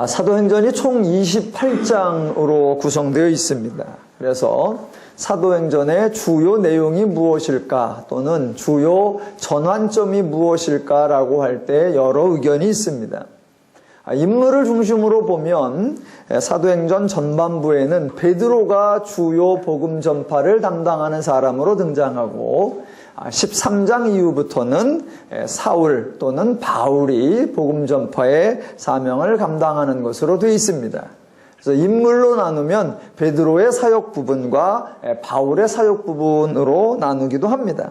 사도행전이 총 28장으로 구성되어 있습니다. 그래서 사도행전의 주요 내용이 무엇일까 또는 주요 전환점이 무엇일까라고 할 때 여러 의견이 있습니다. 인물을 중심으로 보면 사도행전 전반부에는 베드로가 주요 복음 전파를 담당하는 사람으로 등장하고 13장 이후부터는 사울 또는 바울이 복음 전파의 사명을 감당하는 것으로 되어 있습니다. 그래서 인물로 나누면 베드로의 사역 부분과 바울의 사역 부분으로 나누기도 합니다.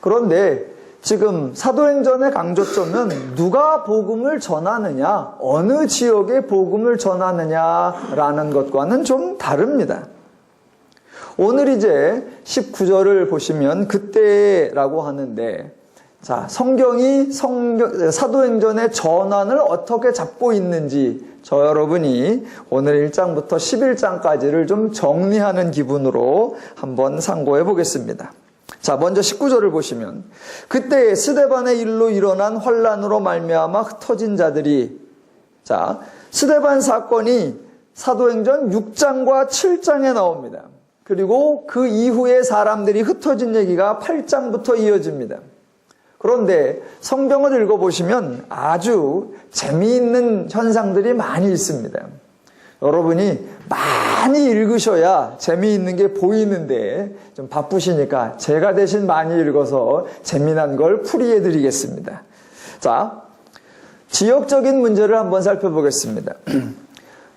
그런데 지금 사도행전의 강조점은 누가 복음을 전하느냐, 어느 지역에 복음을 전하느냐라는 것과는 좀 다릅니다. 오늘 이제 19절을 보시면 그때라고 하는데, 자, 성경이 사도행전의 전환을 어떻게 잡고 있는지 저 여러분이 오늘 1장부터 11장까지를 좀 정리하는 기분으로 한번 상고해 보겠습니다. 자, 먼저 19절을 보시면 그때 스데반의 일로 일어난 환란으로 말미암아 흩어진 자들이, 자, 스데반 사건이 사도행전 6장과 7장에 나옵니다. 그리고 그 이후에 사람들이 흩어진 얘기가 8장부터 이어집니다. 그런데 성경을 읽어보시면 아주 재미있는 현상들이 많이 있습니다. 여러분이 많이 읽으셔야 재미있는 게 보이는데 좀 바쁘시니까 제가 대신 많이 읽어서 재미난 걸 풀이해 드리겠습니다. 자, 지역적인 문제를 한번 살펴보겠습니다.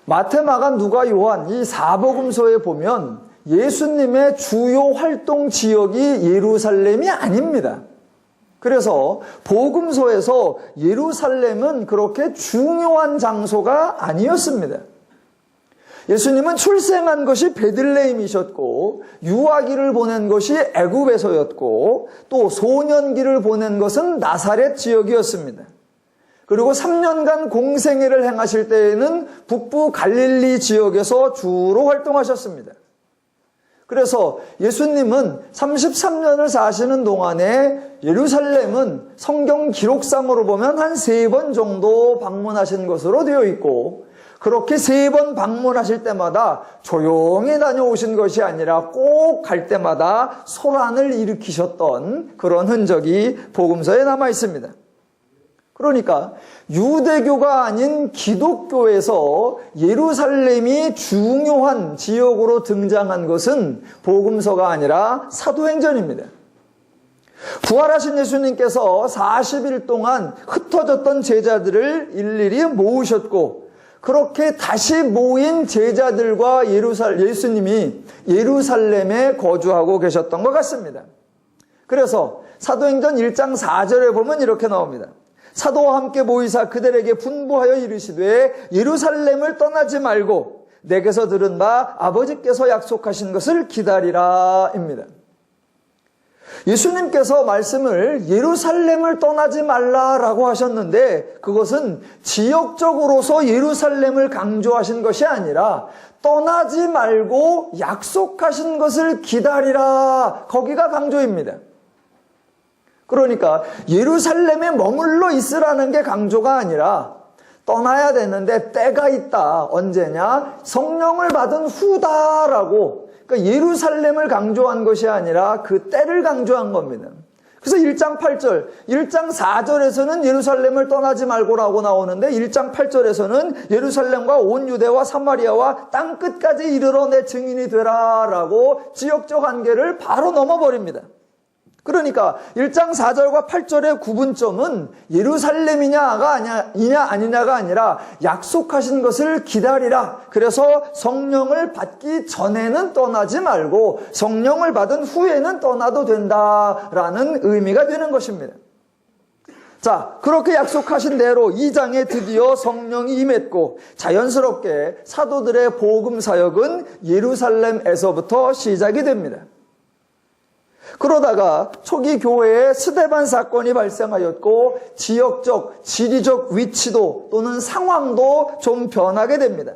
마태, 마가, 누가, 요한 이 사복음서에 보면 예수님의 주요 활동 지역이 예루살렘이 아닙니다. 그래서 복음서에서 예루살렘은 그렇게 중요한 장소가 아니었습니다. 예수님은 출생한 것이 베들레헴이셨고 유아기를 보낸 것이 애굽에서였고 또 소년기를 보낸 것은 나사렛 지역이었습니다. 그리고 3년간 공생애를 행하실 때에는 북부 갈릴리 지역에서 주로 활동하셨습니다. 그래서 예수님은 33년을 사시는 동안에 예루살렘은 성경 기록상으로 보면 한 3번 정도 방문하신 것으로 되어 있고, 그렇게 3번 방문하실 때마다 조용히 다녀오신 것이 아니라 꼭 갈 때마다 소란을 일으키셨던 그런 흔적이 복음서에 남아 있습니다. 그러니까 유대교가 아닌 기독교에서 예루살렘이 중요한 지역으로 등장한 것은 복음서가 아니라 사도행전입니다. 부활하신 예수님께서 40일 동안 흩어졌던 제자들을 일일이 모으셨고, 그렇게 다시 모인 제자들과 예수님이 예루살렘에 거주하고 계셨던 것 같습니다. 그래서 사도행전 1장 4절에 보면 이렇게 나옵니다. 사도와 함께 모이사 그들에게 분부하여 이르시되 예루살렘을 떠나지 말고 내게서 들은 바 아버지께서 약속하신 것을 기다리라 입니다. 예수님께서 말씀을 예루살렘을 떠나지 말라라고 하셨는데 그것은 지역적으로서 예루살렘을 강조하신 것이 아니라 떠나지 말고 약속하신 것을 기다리라, 거기가 강조입니다. 그러니까 예루살렘에 머물러 있으라는 게 강조가 아니라 떠나야 되는데 때가 있다. 언제냐? 성령을 받은 후다라고. 그러니까 예루살렘을 강조한 것이 아니라 그 때를 강조한 겁니다. 그래서 1장 8절, 1장 4절에서는 예루살렘을 떠나지 말고라고 나오는데 1장 8절에서는 예루살렘과 온 유대와 사마리아와 땅끝까지 이르러 내 증인이 되라라고 지역적 한계를 바로 넘어버립니다. 그러니까 1장 4절과 8절의 구분점은 예루살렘이냐가 아니냐가 아니라 약속하신 것을 기다리라. 그래서 성령을 받기 전에는 떠나지 말고 성령을 받은 후에는 떠나도 된다라는 의미가 되는 것입니다. 자, 그렇게 약속하신 대로 2장에 드디어 성령이 임했고 자연스럽게 사도들의 복음 사역은 예루살렘에서부터 시작이 됩니다. 그러다가 초기 교회에 스데반 사건이 발생하였고 지역적, 지리적 위치도 또는 상황도 좀 변하게 됩니다.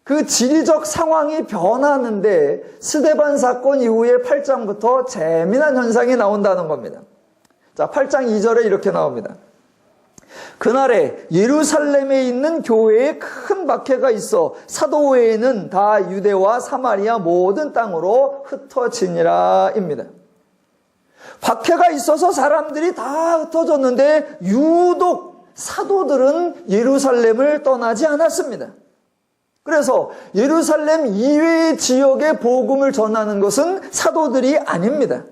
그 지리적 상황이 변하는데 스데반 사건 이후에 8장부터 재미난 현상이 나온다는 겁니다. 자, 8장 2절에 이렇게 나옵니다. 그날에 예루살렘에 있는 교회에 큰 박해가 있어 사도 외에는 다 유대와 사마리아 모든 땅으로 흩어지니라 입니다. 박해가 있어서 사람들이 다 흩어졌는데 유독 사도들은 예루살렘을 떠나지 않았습니다. 그래서 예루살렘 이외의 지역에 복음을 전하는 것은 사도들이 아닙니다.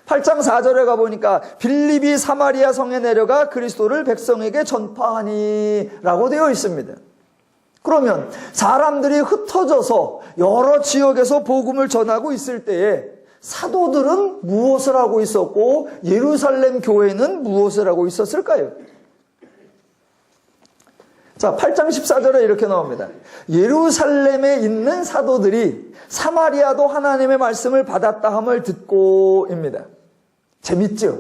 8장 4절에 가보니까 빌립이 사마리아 성에 내려가 그리스도를 백성에게 전파하니 라고 되어 있습니다. 그러면 사람들이 흩어져서 여러 지역에서 복음을 전하고 있을 때에 사도들은 무엇을 하고 있었고 예루살렘 교회는 무엇을 하고 있었을까요? 자, 8장 14절에 이렇게 나옵니다. 예루살렘에 있는 사도들이 사마리아도 하나님의 말씀을 받았다 함을 듣고입니다. 재밌죠?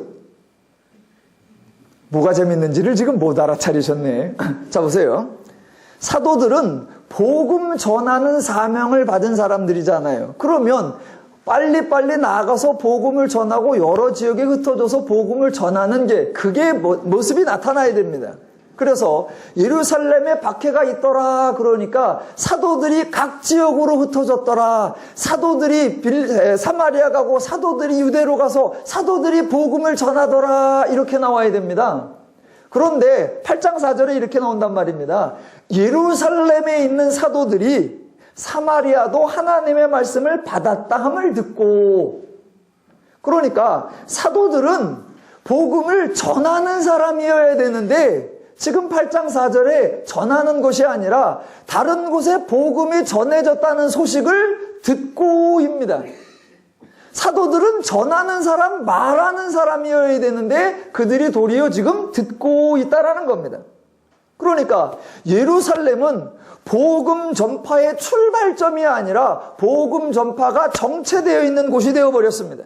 뭐가 재밌는지를 지금 못 알아차리셨네. 자, 보세요. 사도들은 복음 전하는 사명을 받은 사람들이잖아요. 그러면 빨리빨리 나아가서 복음을 전하고 여러 지역에 흩어져서 복음을 전하는 게 그게 모습이 나타나야 됩니다. 그래서 예루살렘에 박해가 있더라 그러니까 사도들이 각 지역으로 흩어졌더라. 사도들이 사마리아 가고 사도들이 유대로 가서 사도들이 복음을 전하더라 이렇게 나와야 됩니다. 그런데 8장 4절에 이렇게 나온단 말입니다. 예루살렘에 있는 사도들이 사마리아도 하나님의 말씀을 받았다 함을 듣고, 그러니까 사도들은 복음을 전하는 사람이어야 되는데 지금 8장 4절에 전하는 것이 아니라 다른 곳에 복음이 전해졌다는 소식을 듣고입니다. 사도들은 전하는 사람, 말하는 사람이어야 되는데 그들이 도리어 지금 듣고 있다라는 겁니다. 그러니까 예루살렘은 복음 전파의 출발점이 아니라 복음 전파가 정체되어 있는 곳이 되어버렸습니다.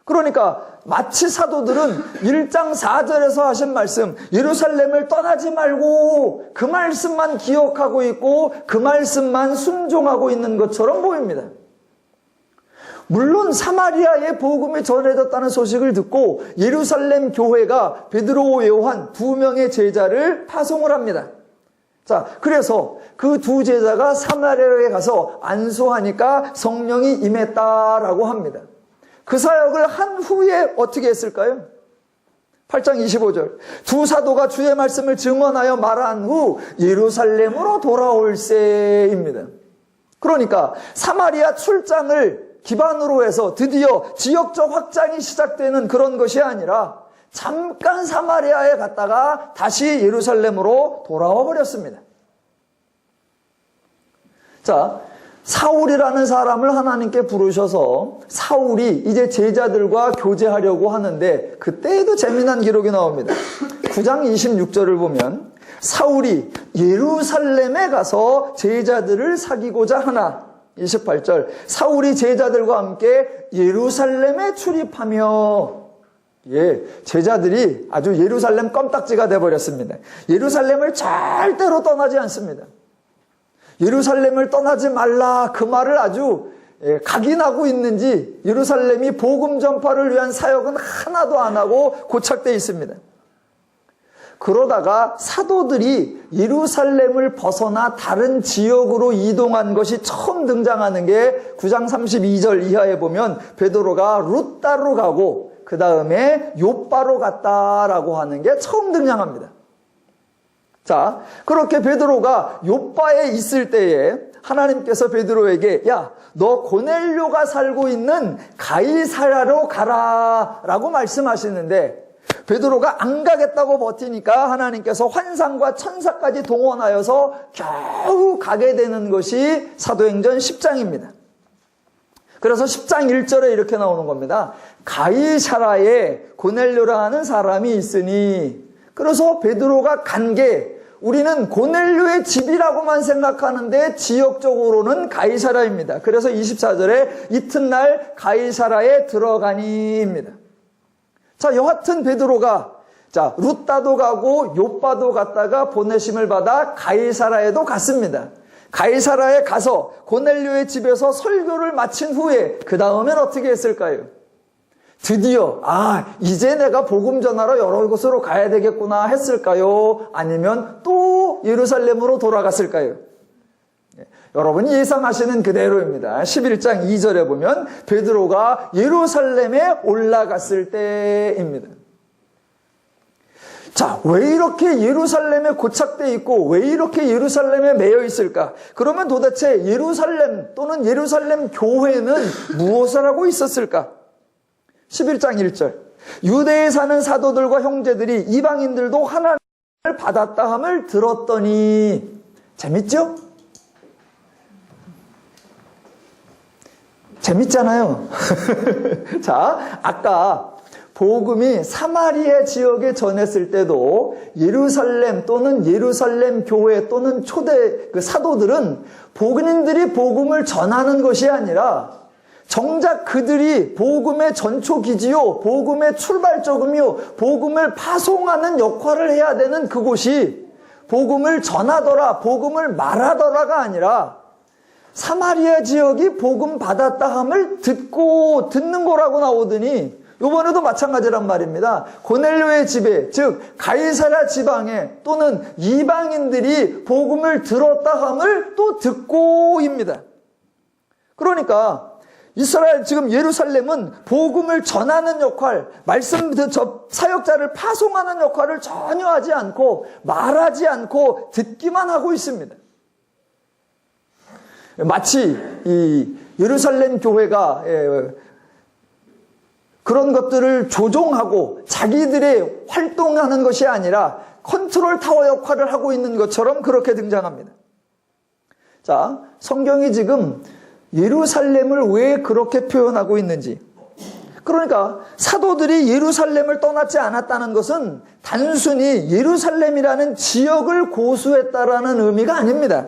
그러니까 마치 사도들은 1장 4절에서 하신 말씀, 예루살렘을 떠나지 말고 그 말씀만 기억하고 있고 그 말씀만 순종하고 있는 것처럼 보입니다. 물론 사마리아에 복음이 전해졌다는 소식을 듣고 예루살렘 교회가 베드로, 요한 두 명의 제자를 파송을 합니다. 자, 그래서 그 두 제자가 사마리아에 가서 안수하니까 성령이 임했다라고 합니다. 그 사역을 한 후에 어떻게 했을까요? 8장 25절. 두 사도가 주의 말씀을 증언하여 말한 후 예루살렘으로 돌아올세입니다. 그러니까 사마리아 출장을 기반으로 해서 드디어 지역적 확장이 시작되는 그런 것이 아니라 잠깐 사마리아에 갔다가 다시 예루살렘으로 돌아와 버렸습니다. 자, 사울이라는 사람을 하나님께 부르셔서 사울이 이제 제자들과 교제하려고 하는데 그때에도 재미난 기록이 나옵니다. 9장 26절을 보면 사울이 예루살렘에 가서 제자들을 사귀고자 하나, 28절 사울이 제자들과 함께 예루살렘에 출입하며, 제자들이 아주 예루살렘 껌딱지가 돼버렸습니다. 예루살렘을 절대로 떠나지 않습니다. 예루살렘을 떠나지 말라 그 말을 아주 각인하고 있는지 예루살렘이 복음 전파를 위한 사역은 하나도 안 하고 고착되어 있습니다. 그러다가 사도들이 예루살렘을 벗어나 다른 지역으로 이동한 것이 처음 등장하는 게 9장 32절 이하에 보면 베드로가 룻다로 가고 그 다음에 욥바로 갔다라고 하는 게 처음 등장합니다. 자, 그렇게 베드로가 욥바에 있을 때에 하나님께서 베드로에게 야, 너 고넬료가 살고 있는 가이사랴로 가라 라고 말씀하시는데 베드로가 안 가겠다고 버티니까 하나님께서 환상과 천사까지 동원하여서 겨우 가게 되는 것이 사도행전 10장입니다. 그래서 10장 1절에 이렇게 나오는 겁니다. 가이사랴에 고넬료라 하는 사람이 있으니, 그래서 베드로가 간 게 우리는 고넬료의 집이라고만 생각하는데 지역적으로는 가이사랴입니다. 그래서 24절에 이튿날 가이사랴에 들어가니입니다. 자, 여하튼 베드로가 룻다도 가고 욥바도 갔다가 보내심을 받아 가이사랴에도 갔습니다. 가이사랴에 가서 고넬료의 집에서 설교를 마친 후에 그 다음엔 어떻게 했을까요? 드디어 이제 내가 복음 전하러 여러 곳으로 가야 되겠구나 했을까요? 아니면 또 예루살렘으로 돌아갔을까요? 여러분이 예상하시는 그대로입니다. 11장 2절에 보면 베드로가 예루살렘에 올라갔을 때입니다. 자, 왜 이렇게 예루살렘에 고착되어 있고 왜 이렇게 예루살렘에 매여 있을까? 그러면 도대체 예루살렘 또는 예루살렘 교회는 무엇을 하고 있었을까? 11장 1절, 유대에 사는 사도들과 형제들이 이방인들도 하나님을 받았다 함을 들었더니. 재밌죠? 재밌잖아요. 자, 아까 복음이 사마리아 지역에 전했을 때도 예루살렘 또는 예루살렘 교회 또는 초대 사도들은 복음인들이 복음을 전하는 것이 아니라 정작 그들이 복음의 전초기지요, 복음의 출발점이요, 복음을 파송하는 역할을 해야 되는 그곳이 복음을 전하더라, 복음을 말하더라가 아니라 사마리아 지역이 복음 받았다 함을 듣는 거라고 나오더니 이번에도 마찬가지란 말입니다. 고넬료의 집에, 즉 가이사랴 지방에 또는 이방인들이 복음을 들었다 함을 또 듣고입니다. 그러니까 이스라엘, 지금 예루살렘은 복음을 전하는 역할, 말씀 사역자를 파송하는 역할을 전혀 하지 않고 말하지 않고 듣기만 하고 있습니다. 마치 이 예루살렘 교회가 그런 것들을 조종하고 자기들의 활동하는 것이 아니라 컨트롤 타워 역할을 하고 있는 것처럼 그렇게 등장합니다. 자, 성경이 지금 예루살렘을 왜 그렇게 표현하고 있는지. 그러니까 사도들이 예루살렘을 떠나지 않았다는 것은 단순히 예루살렘이라는 지역을 고수했다라는 의미가 아닙니다.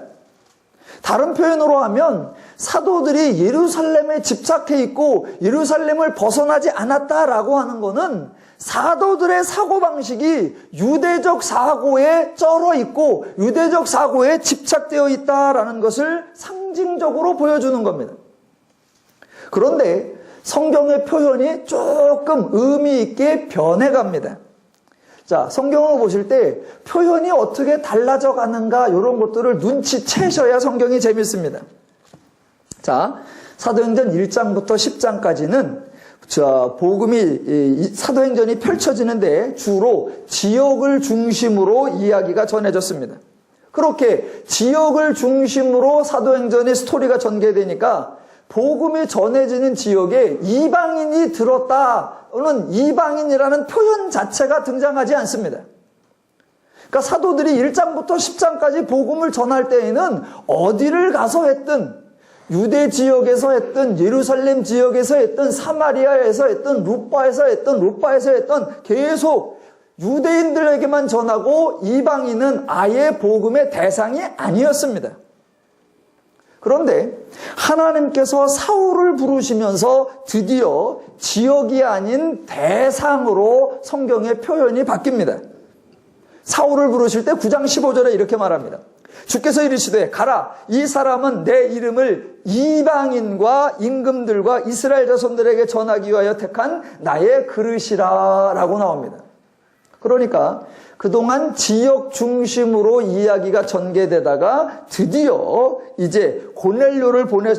다른 표현으로 하면 사도들이 예루살렘에 집착해 있고 예루살렘을 벗어나지 않았다라고 하는 것은 사도들의 사고방식이 유대적 사고에 쩔어 있고 유대적 사고에 집착되어 있다라는 것을 상징적으로 보여주는 겁니다. 그런데 성경의 표현이 조금 의미 있게 변해갑니다. 자, 성경을 보실 때 표현이 어떻게 달라져 가는가 이런 것들을 눈치채셔야 성경이 재밌습니다. 자, 사도행전 1장부터 10장까지는 복음이 사도행전이 펼쳐지는데 주로 지역을 중심으로 이야기가 전해졌습니다. 그렇게 지역을 중심으로 사도행전의 스토리가 전개되니까 복음이 전해지는 지역에 이방인이 들었다는 이방인이라는 표현 자체가 등장하지 않습니다. 그러니까 사도들이 1장부터 10장까지 복음을 전할 때에는 어디를 가서 했든 유대 지역에서 했든 예루살렘 지역에서 했든 사마리아에서 했든 루빠에서 했든 계속 유대인들에게만 전하고 이방인은 아예 복음의 대상이 아니었습니다. 그런데 하나님께서 사울을 부르시면서 드디어 지역이 아닌 대상으로 성경의 표현이 바뀝니다. 사울을 부르실 때 9장 15절에 이렇게 말합니다. 주께서 이르시되 가라, 이 사람은 내 이름을 이방인과 임금들과 이스라엘 자손들에게 전하기 위하여 택한 나의 그릇이라 라고 나옵니다. 그러니까 그동안 지역 중심으로 이야기가 전개되다가 드디어 이제 고넬료에게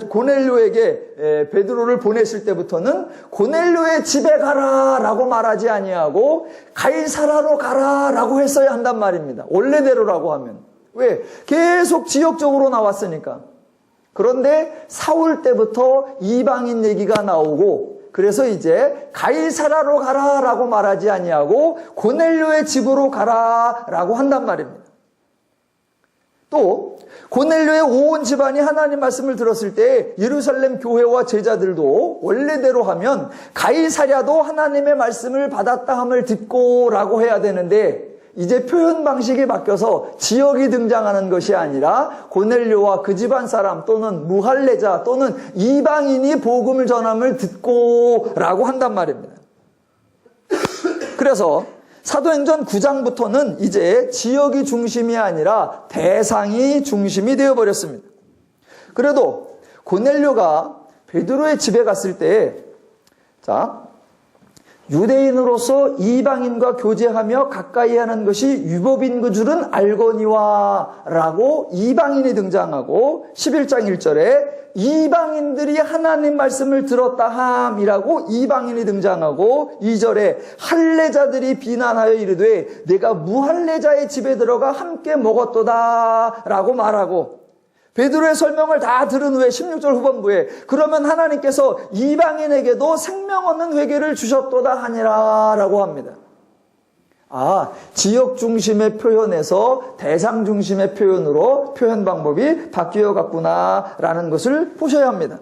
베드로를 보내실 때부터는 고넬료의 집에 가라라고 말하지 아니하고 가이사라로 가라라고 했어야 한단 말입니다. 원래대로라고 하면. 왜? 계속 지역적으로 나왔으니까. 그런데 사울 때부터 이방인 얘기가 나오고 그래서 이제 가이사라로 가라라고 말하지 아니하고 고넬료의 집으로 가라라고 한단 말입니다. 또 고넬료의 온 집안이 하나님 말씀을 들었을 때 예루살렘 교회와 제자들도 원래대로 하면 가이사랴도 하나님의 말씀을 받았다 함을 듣고라고 해야 되는데 이제 표현 방식이 바뀌어서 지역이 등장하는 것이 아니라 고넬료와 그 집안 사람 또는 무할레자 또는 이방인이 복음을 전함을 듣고라고 한단 말입니다. 그래서 사도행전 9장부터는 이제 지역이 중심이 아니라 대상이 중심이 되어버렸습니다. 그래도 고넬료가 베드로의 집에 갔을 때, 자, 유대인으로서 이방인과 교제하며 가까이 하는 것이 유법인 그 줄은 알거니와 라고 이방인이 등장하고 11장 1절에 이방인들이 하나님 말씀을 들었다 함이라고 이방인이 등장하고 2절에 할례자들이 비난하여 이르되 내가 무할례자의 집에 들어가 함께 먹었도다 라고 말하고 베드로의 설명을 다 들은 후에 16절 후반부에 그러면 하나님께서 이방인에게도 생명 얻는 회개를 주셨도다 하니라 라고 합니다. 지역 중심의 표현에서 대상 중심의 표현으로 표현 방법이 바뀌어 갔구나 라는 것을 보셔야 합니다.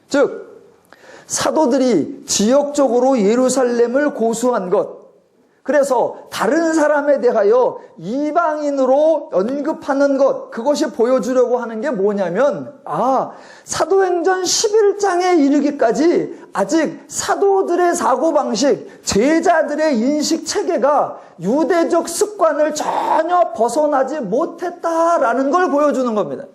즉 사도들이 지역적으로 예루살렘을 고수한 것, 그래서 다른 사람에 대하여 이방인으로 언급하는 것, 그것이 보여주려고 하는 게 뭐냐면 사도행전 11장에 이르기까지 아직 사도들의 사고방식, 제자들의 인식체계가 유대적 습관을 전혀 벗어나지 못했다라는 걸 보여주는 겁니다.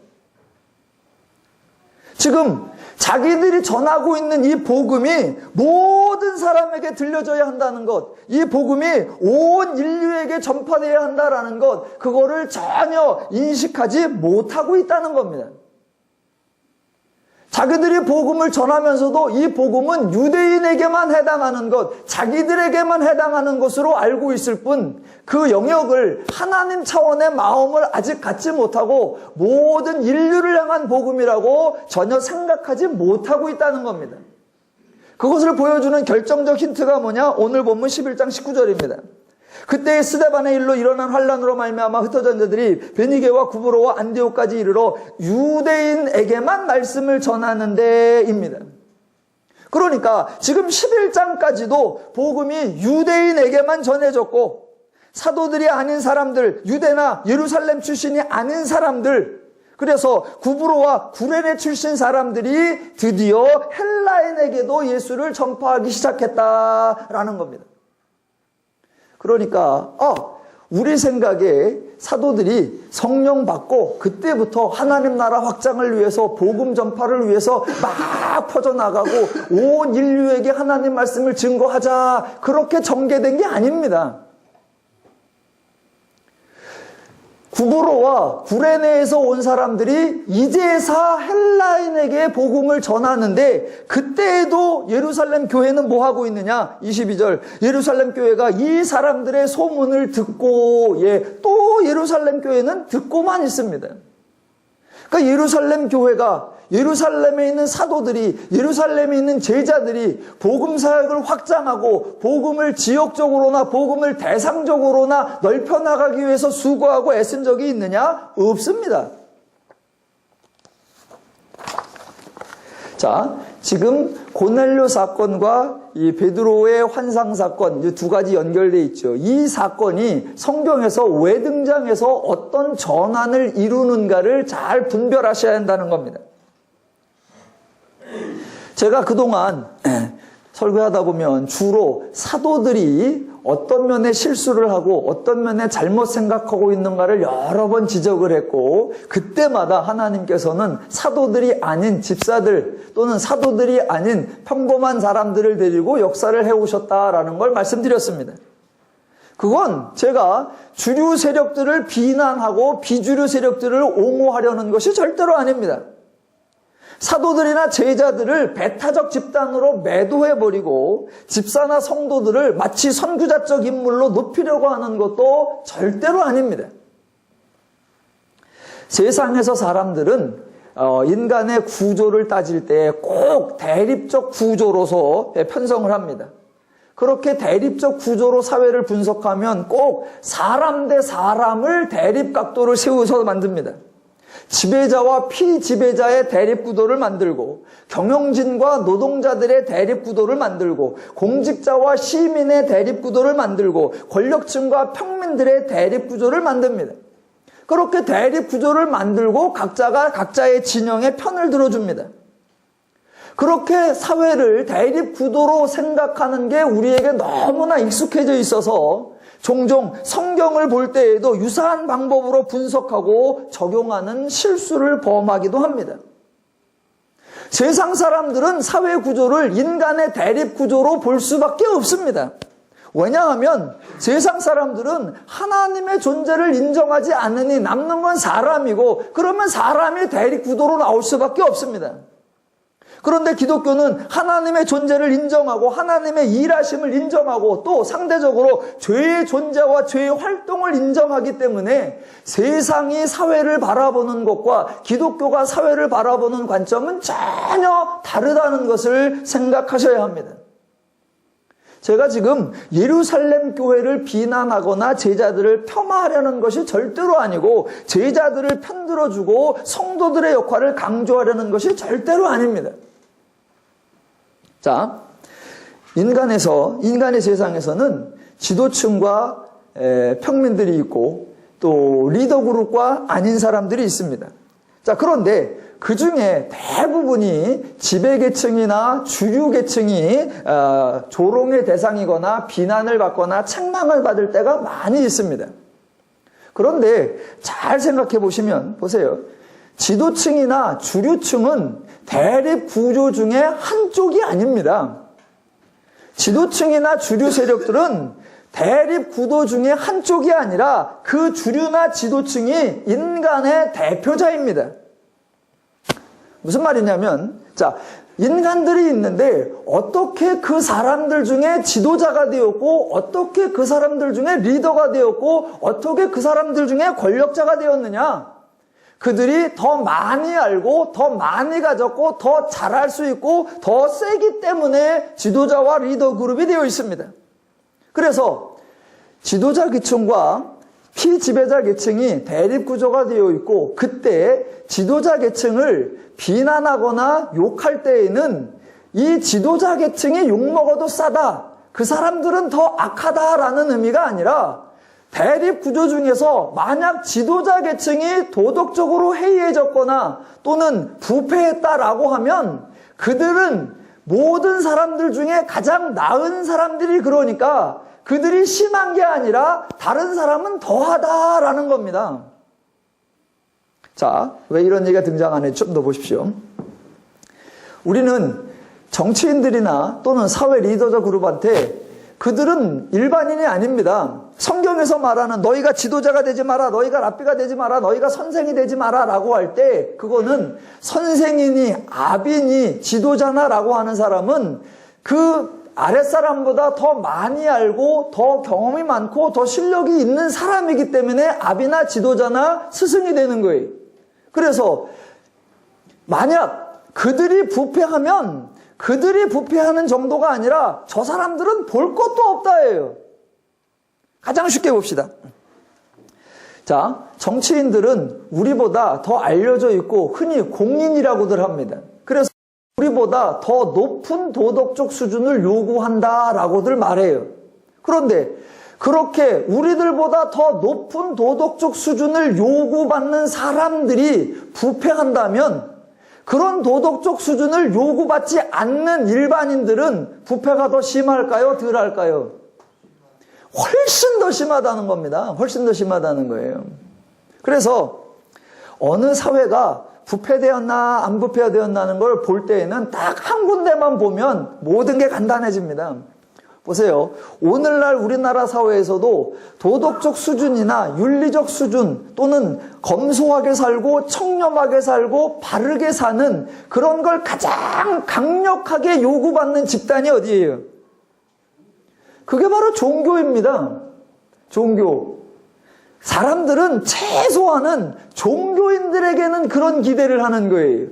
지금 자기들이 전하고 있는 이 복음이 모든 사람에게 들려져야 한다는 것, 이 복음이 온 인류에게 전파되어야 한다는 것, 그거를 전혀 인식하지 못하고 있다는 겁니다. 자기들이 복음을 전하면서도 이 복음은 유대인에게만 해당하는 것, 자기들에게만 해당하는 것으로 알고 있을 뿐 그 영역을 하나님 차원의 마음을 아직 갖지 못하고 모든 인류를 향한 복음이라고 전혀 생각하지 못하고 있다는 겁니다. 그것을 보여주는 결정적 힌트가 뭐냐? 오늘 본문 11장 19절입니다. 그때 스데반의 일로 일어난 환란으로 말미암아 흩어진 자들이 베니게와 구브로와 안디옥까지 이르러 유대인에게만 말씀을 전하는 데입니다. 그러니까 지금 11장까지도 복음이 유대인에게만 전해졌고 사도들이 아닌 사람들, 유대나 예루살렘 출신이 아닌 사람들, 그래서 구브로와 구레네 출신 사람들이 드디어 헬라인에게도 예수를 전파하기 시작했다라는 겁니다. 그러니까 우리 생각에 사도들이 성령 받고 그때부터 하나님 나라 확장을 위해서 복음 전파를 위해서 막 퍼져나가고 온 인류에게 하나님 말씀을 증거하자 그렇게 전개된 게 아닙니다. 구브로와 구레네에서 온 사람들이 이제사 헬라인에게 복음을 전하는데 그때에도 예루살렘 교회는 뭐 하고 있느냐? 22절 예루살렘 교회가 이 사람들의 소문을 듣고 또 예루살렘 교회는 듣고만 있습니다. 그러니까 예루살렘 교회가 예루살렘에 있는 사도들이 예루살렘에 있는 제자들이 복음 사역을 확장하고 복음을 지역적으로나 복음을 대상적으로나 넓혀나가기 위해서 수고하고 애쓴 적이 있느냐? 없습니다. 자, 지금 고넬료 사건과 이 베드로의 환상 사건 이 두 가지 연결되어 있죠. 이 사건이 성경에서 왜 등장해서 어떤 전환을 이루는가를 잘 분별하셔야 한다는 겁니다. 제가 그동안 설교하다 보면 주로 사도들이 어떤 면에 실수를 하고 어떤 면에 잘못 생각하고 있는가를 여러 번 지적을 했고 그때마다 하나님께서는 사도들이 아닌 집사들 또는 사도들이 아닌 평범한 사람들을 데리고 역사를 해오셨다라는 걸 말씀드렸습니다. 그건 제가 주류 세력들을 비난하고 비주류 세력들을 옹호하려는 것이 절대로 아닙니다. 사도들이나 제자들을 배타적 집단으로 매도해버리고 집사나 성도들을 마치 선구자적 인물로 높이려고 하는 것도 절대로 아닙니다. 세상에서 사람들은 인간의 구조를 따질 때 꼭 대립적 구조로서 편성을 합니다. 그렇게 대립적 구조로 사회를 분석하면 꼭 사람 대 사람을 대립 각도를 세워서 만듭니다. 지배자와 피지배자의 대립구도를 만들고 경영진과 노동자들의 대립구도를 만들고 공직자와 시민의 대립구도를 만들고 권력층과 평민들의 대립구조를 만듭니다. 그렇게 대립구조를 만들고 각자가 각자의 진영의 편을 들어줍니다. 그렇게 사회를 대립구도로 생각하는 게 우리에게 너무나 익숙해져 있어서 종종 성경을 볼 때에도 유사한 방법으로 분석하고 적용하는 실수를 범하기도 합니다. 세상 사람들은 사회 구조를 인간의 대립 구조로 볼 수밖에 없습니다. 왜냐하면 세상 사람들은 하나님의 존재를 인정하지 않으니 남는 건 사람이고, 그러면 사람이 대립 구도로 나올 수밖에 없습니다. 그런데 기독교는 하나님의 존재를 인정하고 하나님의 일하심을 인정하고 또 상대적으로 죄의 존재와 죄의 활동을 인정하기 때문에 세상이 사회를 바라보는 것과 기독교가 사회를 바라보는 관점은 전혀 다르다는 것을 생각하셔야 합니다. 제가 지금 예루살렘 교회를 비난하거나 제자들을 폄하하려는 것이 절대로 아니고, 제자들을 편들어주고 성도들의 역할을 강조하려는 것이 절대로 아닙니다. 자, 인간의 세상에서는 지도층과 평민들이 있고 또 리더 그룹과 아닌 사람들이 있습니다. 자, 그런데 그 중에 대부분이 지배계층이나 주류계층이 조롱의 대상이거나 비난을 받거나 책망을 받을 때가 많이 있습니다. 그런데 잘 생각해 보시면, 보세요. 지도층이나 주류층은 대립 구조 중에 한쪽이 아닙니다. 지도층이나 주류 세력들은 대립 구도 중에 한쪽이 아니라 그 주류나 지도층이 인간의 대표자입니다. 무슨 말이냐면, 자, 인간들이 있는데 어떻게 그 사람들 중에 지도자가 되었고, 어떻게 그 사람들 중에 리더가 되었고, 어떻게 그 사람들 중에 권력자가 되었느냐? 그들이 더 많이 알고 더 많이 가졌고 더 잘할 수 있고 더 세기 때문에 지도자와 리더 그룹이 되어 있습니다. 그래서 지도자 계층과 피지배자 계층이 대립 구조가 되어 있고, 그때 지도자 계층을 비난하거나 욕할 때에는 이 지도자 계층이 욕먹어도 싸다, 그 사람들은 더 악하다라는 의미가 아니라, 대립 구조 중에서 만약 지도자 계층이 도덕적으로 해이해졌거나 또는 부패했다라고 하면 그들은 모든 사람들 중에 가장 나은 사람들이, 그러니까 그들이 심한 게 아니라 다른 사람은 더하다라는 겁니다. 자, 왜 이런 얘기가 등장하는지 좀 더 보십시오. 우리는 정치인들이나 또는 사회 리더자 그룹한테 그들은 일반인이 아닙니다. 성경에서 말하는 너희가 지도자가 되지 마라, 너희가 랍비가 되지 마라, 너희가 선생이 되지 마라 라고 할 때, 그거는 선생이니 아비니 지도자나 라고 하는 사람은 그 아랫사람보다 더 많이 알고 더 경험이 많고 더 실력이 있는 사람이기 때문에 아비나 지도자나 스승이 되는 거예요. 그래서 만약 그들이 부패하면 그들이 부패하는 정도가 아니라 저 사람들은 볼 것도 없다예요. 가장 쉽게 봅시다. 자, 정치인들은 우리보다 더 알려져 있고 흔히 공인이라고들 합니다. 그래서 우리보다 더 높은 도덕적 수준을 요구한다라고들 말해요. 그런데 그렇게 우리들보다 더 높은 도덕적 수준을 요구받는 사람들이 부패한다면, 그런 도덕적 수준을 요구받지 않는 일반인들은 부패가 더 심할까요? 덜 할까요? 훨씬 더 심하다는 겁니다. 훨씬 더 심하다는 거예요. 그래서 어느 사회가 부패되었나 안 부패되었나는 걸 볼 때에는 딱 한 군데만 보면 모든 게 간단해집니다. 보세요. 오늘날 우리나라 사회에서도 도덕적 수준이나 윤리적 수준 또는 검소하게 살고 청렴하게 살고 바르게 사는 그런 걸 가장 강력하게 요구받는 집단이 어디예요? 그게 바로 종교입니다. 종교. 사람들은 최소한은 종교인들에게는 그런 기대를 하는 거예요.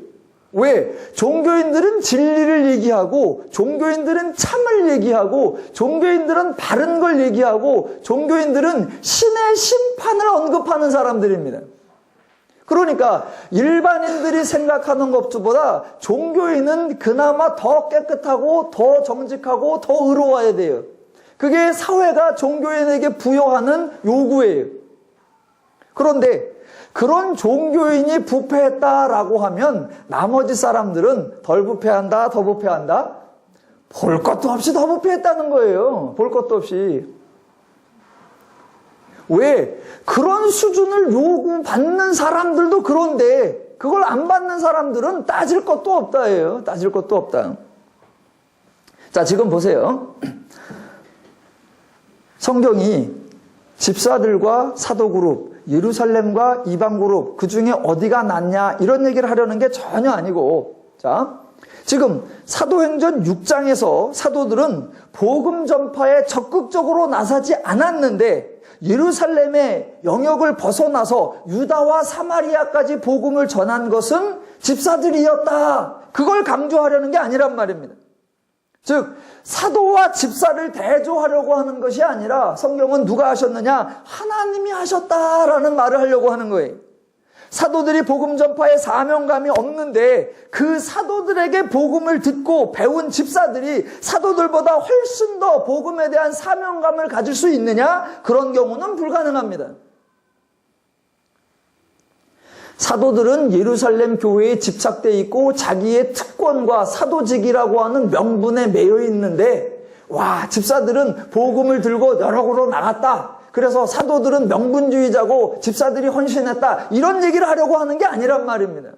왜? 종교인들은 진리를 얘기하고, 종교인들은 참을 얘기하고, 종교인들은 바른 걸 얘기하고, 종교인들은 신의 심판을 언급하는 사람들입니다. 그러니까 일반인들이 생각하는 것보다 종교인은 그나마 더 깨끗하고 더 정직하고 더 의로워야 돼요. 그게 사회가 종교인에게 부여하는 요구예요. 그런데 그런 종교인이 부패했다라고 하면 나머지 사람들은 덜 부패한다, 더 부패한다? 볼 것도 없이 더 부패했다는 거예요. 볼 것도 없이. 왜? 그런 수준을 요구받는 사람들도 그런데 그걸 안 받는 사람들은 따질 것도 없다예요. 따질 것도 없다. 자, 지금 보세요. 성경이 집사들과 사도그룹, 예루살렘과 이방그룹, 그 중에 어디가 낫냐 이런 얘기를 하려는 게 전혀 아니고, 자, 지금 사도행전 6장에서 사도들은 복음 전파에 적극적으로 나서지 않았는데 예루살렘의 영역을 벗어나서 유다와 사마리아까지 복음을 전한 것은 집사들이었다. 그걸 강조하려는 게 아니란 말입니다. 즉 사도와 집사를 대조하려고 하는 것이 아니라 성경은 누가 하셨느냐? 하나님이 하셨다라는 말을 하려고 하는 거예요. 사도들이 복음 전파에 사명감이 없는데 그 사도들에게 복음을 듣고 배운 집사들이 사도들보다 훨씬 더 복음에 대한 사명감을 가질 수 있느냐? 그런 경우는 불가능합니다. 사도들은 예루살렘 교회에 집착되어 있고 자기의 특권과 사도직이라고 하는 명분에 매여 있는데, 와, 집사들은 복음을 들고 여러 곳으로 나갔다. 그래서 사도들은 명분주의자고 집사들이 헌신했다. 이런 얘기를 하려고 하는 게 아니란 말입니다.